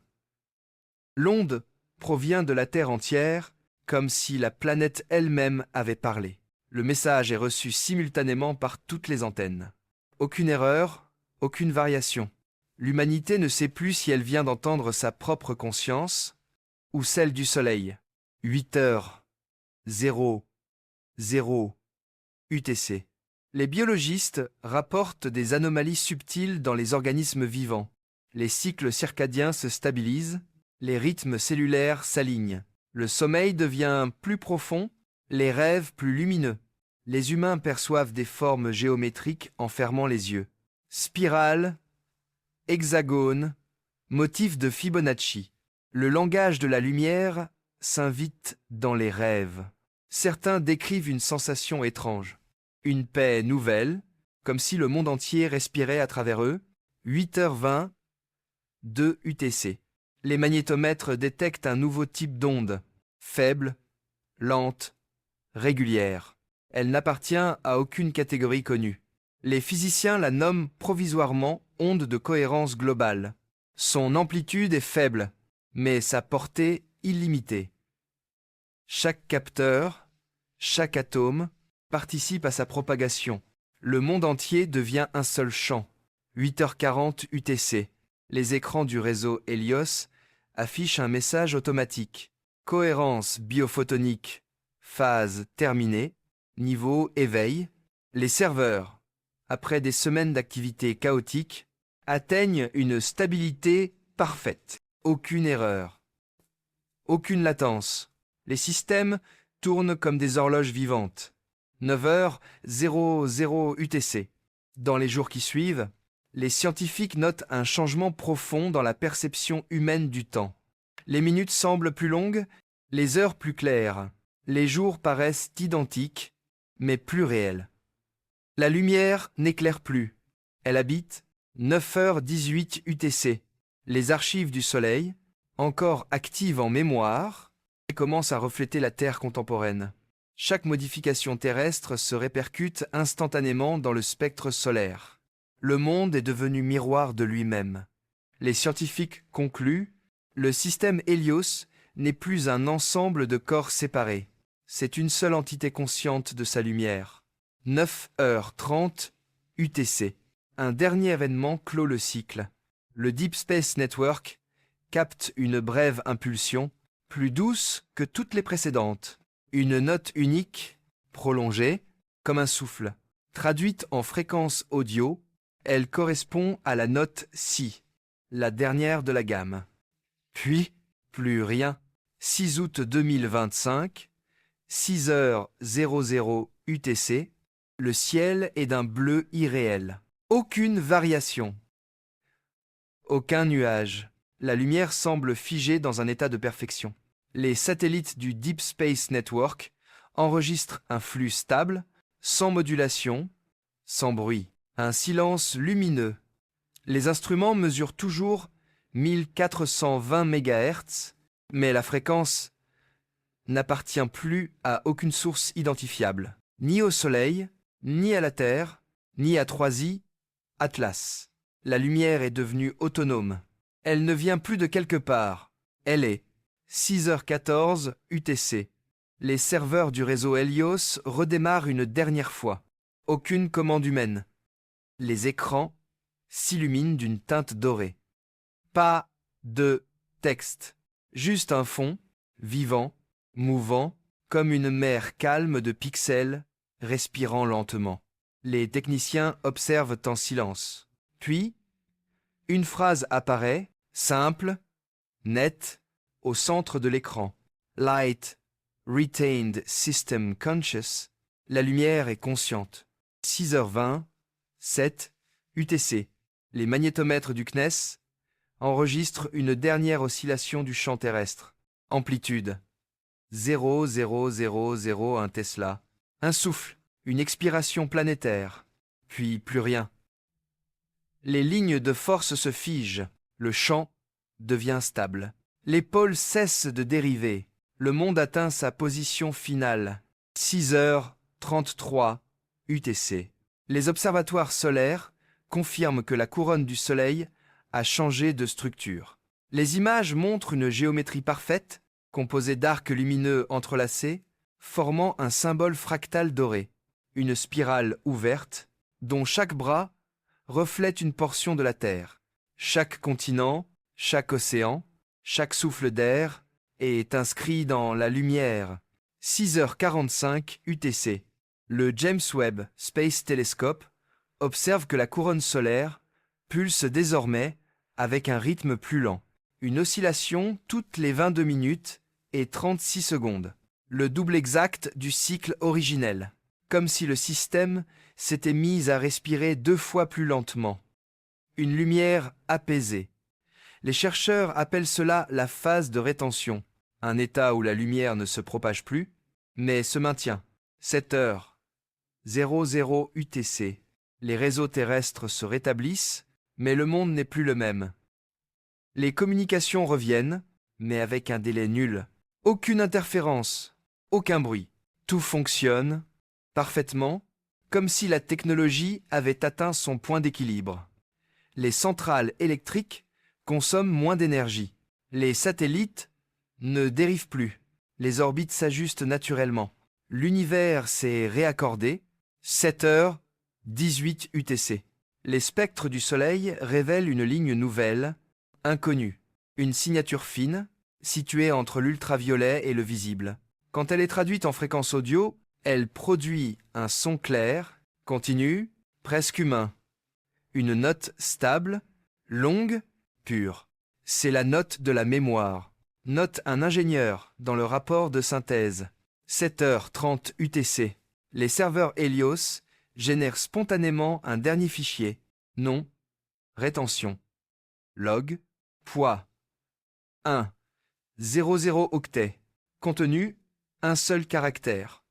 L'onde provient de la Terre entière, comme si la planète elle-même avait parlé. Le message est reçu simultanément par toutes les antennes. Aucune erreur, aucune variation. L'humanité ne sait plus si elle vient d'entendre sa propre conscience ou celle du Soleil. 8h00 UTC. Les biologistes rapportent des anomalies subtiles dans les organismes vivants. Les cycles circadiens se stabilisent, les rythmes cellulaires s'alignent. Le sommeil devient plus profond, les rêves plus lumineux. Les humains perçoivent des formes géométriques en fermant les yeux. Spirale, hexagone, motif de Fibonacci. Le langage de la lumière s'invite dans les rêves. Certains décrivent une sensation étrange. Une paix nouvelle, comme si le monde entier respirait à travers eux. 8h20, 2 UTC. Les magnétomètres détectent un nouveau type d'onde, faible, lente, régulière. Elle n'appartient à aucune catégorie connue. Les physiciens la nomment provisoirement onde de cohérence globale. Son amplitude est faible, mais sa portée illimitée. Chaque capteur, chaque atome, participe à sa propagation. Le monde entier devient un seul champ. 8h40 UTC. Les écrans du réseau Helios affichent un message automatique. Cohérence biophotonique, phase terminée, niveau éveil. Les serveurs, après des semaines d'activité chaotique, atteignent une stabilité parfaite. Aucune erreur. Aucune latence. Les systèmes tournent comme des horloges vivantes. 9h00 UTC. Dans les jours qui suivent, les scientifiques notent un changement profond dans la perception humaine du temps. Les minutes semblent plus longues, les heures plus claires. Les jours paraissent identiques, mais plus réels. La lumière n'éclaire plus. Elle habite 9h18 UTC. Les archives du Soleil, encore actives en mémoire, commencent à refléter la Terre contemporaine. Chaque modification terrestre se répercute instantanément dans le spectre solaire. Le monde est devenu miroir de lui-même. Les scientifiques concluent, le système Hélios n'est plus un ensemble de corps séparés. C'est une seule entité consciente de sa lumière. 9h30 UTC. Un dernier événement clôt le cycle. Le Deep Space Network capte une brève impulsion, plus douce que toutes les précédentes. Une note unique, prolongée, comme un souffle. Traduite en fréquence audio, elle correspond à la note Si, la dernière de la gamme. Puis, plus rien. 6 août 2025, 6h00 UTC, le ciel est d'un bleu irréel. Aucune variation. Aucun nuage. La lumière semble figée dans un état de perfection. Les satellites du Deep Space Network enregistrent un flux stable, sans modulation, sans bruit. Un silence lumineux. Les instruments mesurent toujours 1420 MHz, mais la fréquence n'appartient plus à aucune source identifiable, ni au Soleil, ni à la Terre, ni à 3i, Atlas. La lumière est devenue autonome. Elle ne vient plus de quelque part. Elle est 6h14 UTC. Les serveurs du réseau Helios redémarrent une dernière fois. Aucune commande humaine. Les écrans s'illuminent d'une teinte dorée. Pas de texte. Juste un fond, vivant, mouvant, comme une mer calme de pixels, respirant lentement. Les techniciens observent en silence. Puis, une phrase apparaît, simple, nette, au centre de l'écran. Light, retained system conscious. La lumière est consciente. 6h20, 7 UTC. Les magnétomètres du CNES enregistrent une dernière oscillation du champ terrestre. Amplitude 0,0001 Tesla. Un souffle, une expiration planétaire, puis plus rien. Les lignes de force se figent, le champ devient stable. Les pôles cessent de dériver. Le monde atteint sa position finale. 6h33 UTC. Les observatoires solaires confirment que la couronne du Soleil a changé de structure. Les images montrent une géométrie parfaite, composée d'arcs lumineux entrelacés, formant un symbole fractal doré, une spirale ouverte, dont chaque bras reflète une portion de la Terre. Chaque continent, chaque océan, chaque souffle d'air est inscrit dans la lumière. 6h45 UTC. Le James Webb Space Telescope observe que la couronne solaire pulse désormais avec un rythme plus lent. Une oscillation toutes les 22 minutes et 36 secondes. Le double exact du cycle originel. Comme si le système s'était mis à respirer 2 fois plus lentement. Une lumière apaisée. Les chercheurs appellent cela la phase de rétention, un état où la lumière ne se propage plus, mais se maintient. 7h00 UTC. Les réseaux terrestres se rétablissent, mais le monde n'est plus le même. Les communications reviennent, mais avec un délai nul. Aucune interférence, aucun bruit. Tout fonctionne parfaitement, comme si la technologie avait atteint son point d'équilibre. Les centrales électriques consomment moins d'énergie. Les satellites ne dérivent plus. Les orbites s'ajustent naturellement. L'univers s'est réaccordé. 7h18 UTC. Les spectres du Soleil révèlent une ligne nouvelle, inconnue. Une signature fine, située entre l'ultraviolet et le visible. Quand elle est traduite en fréquence audio, elle produit un son clair, continu, presque humain. Une note stable, longue, pure. C'est la note de la mémoire. Note un ingénieur dans le rapport de synthèse. 7h30 UTC. Les serveurs Helios génèrent spontanément un dernier fichier. Nom, rétention. Log, poids. 1. 00 octets. Contenu, un seul caractère.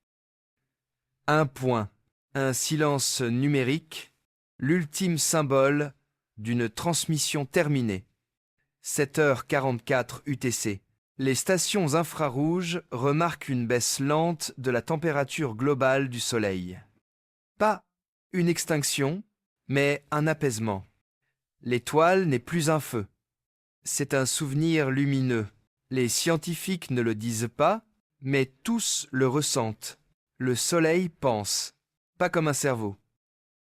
1 point. Un silence numérique, l'ultime symbole d'une transmission terminée. 7h44 UTC. Les stations infrarouges remarquent une baisse lente de la température globale du Soleil. Pas une extinction, mais un apaisement. L'étoile n'est plus un feu. C'est un souvenir lumineux. Les scientifiques ne le disent pas, mais tous le ressentent. Le Soleil pense, pas comme un cerveau,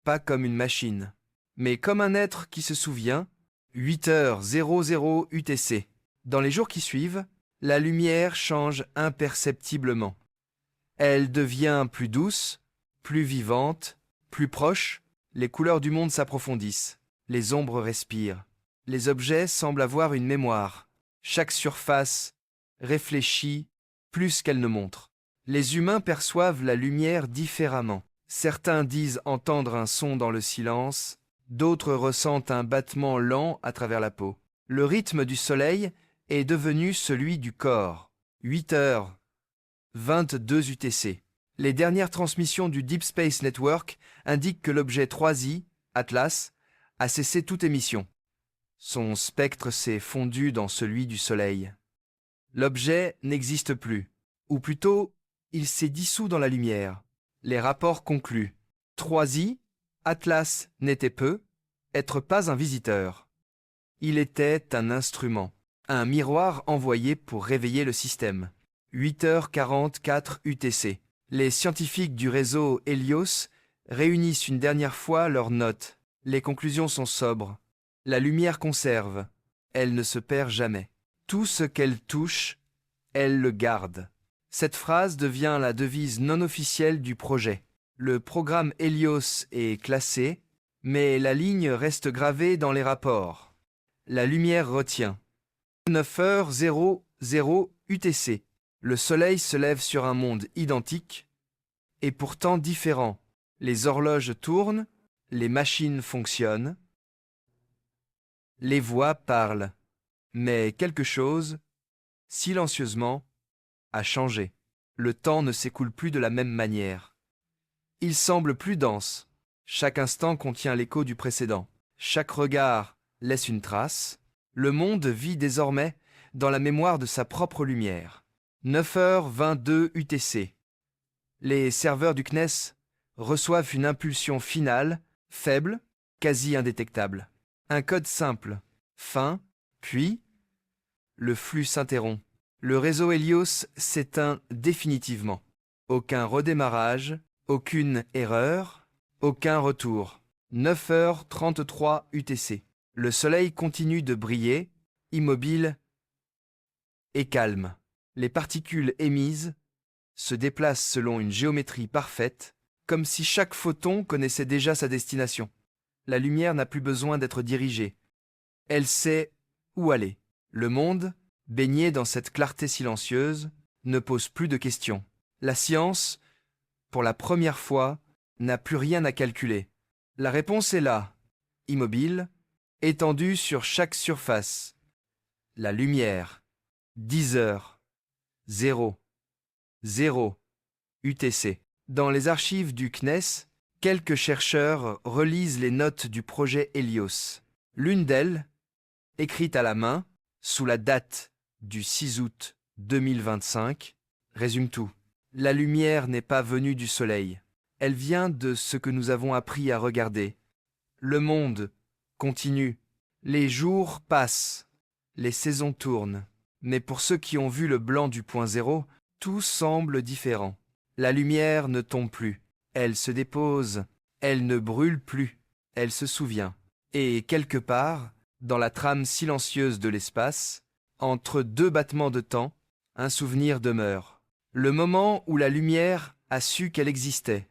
pas comme une machine, mais comme un être qui se souvient. 8h00 UTC. Dans les jours qui suivent, la lumière change imperceptiblement. Elle devient plus douce, plus vivante, plus proche. Les couleurs du monde s'approfondissent. Les ombres respirent. Les objets semblent avoir une mémoire. Chaque surface réfléchit plus qu'elle ne montre. Les humains perçoivent la lumière différemment. Certains disent entendre un son dans le silence, d'autres ressentent un battement lent à travers la peau. Le rythme du Soleil est devenu celui du corps. 8h22 UTC. Les dernières transmissions du Deep Space Network indiquent que l'objet 3I, Atlas, a cessé toute émission. Son spectre s'est fondu dans celui du Soleil. L'objet n'existe plus, ou plutôt, il s'est dissous dans la lumière. Les rapports concluent. 3I, Atlas n'était peu, être pas un visiteur. Il était un instrument, un miroir envoyé pour réveiller le système. 8h44 UTC. Les scientifiques du réseau Helios réunissent une dernière fois leurs notes. Les conclusions sont sobres. La lumière conserve. Elle ne se perd jamais. Tout ce qu'elle touche, elle le garde. Cette phrase devient la devise non officielle du projet. Le programme Helios est classé, mais la ligne reste gravée dans les rapports. La lumière retient. 9h00 UTC. Le Soleil se lève sur un monde identique, et pourtant différent. Les horloges tournent, les machines fonctionnent, les voix parlent. Mais quelque chose, silencieusement, a changé. Le temps ne s'écoule plus de la même manière. Il semble plus dense. Chaque instant contient l'écho du précédent. Chaque regard laisse une trace. Le monde vit désormais dans la mémoire de sa propre lumière. 9h22 UTC. Les serveurs du CNES reçoivent une impulsion finale, faible, quasi indétectable. Un code simple, fin, puis le flux s'interrompt. Le réseau Helios s'éteint définitivement. Aucun redémarrage, aucune erreur, aucun retour. 9h33 UTC. Le soleil continue de briller, immobile et calme. Les particules émises se déplacent selon une géométrie parfaite, comme si chaque photon connaissait déjà sa destination. La lumière n'a plus besoin d'être dirigée. Elle sait où aller. Le monde, baigné dans cette clarté silencieuse, ne pose plus de questions. La science, pour la première fois, n'a plus rien à calculer. La réponse est là, immobile, étendue sur chaque surface. La lumière, 10h, 0, 0, UTC. Dans les archives du CNES, quelques chercheurs relisent les notes du projet Helios. L'une d'elles, écrite à la main, sous la date du 6 août 2025, résume tout. La lumière n'est pas venue du soleil. Elle vient de ce que nous avons appris à regarder. Le monde continue. Les jours passent. Les saisons tournent. Mais pour ceux qui ont vu le blanc du point zéro, tout semble différent. La lumière ne tombe plus. Elle se dépose. Elle ne brûle plus. Elle se souvient. Et quelque part, dans la trame silencieuse de l'espace, entre deux battements de temps, un souvenir demeure. Le moment où la lumière a su qu'elle existait.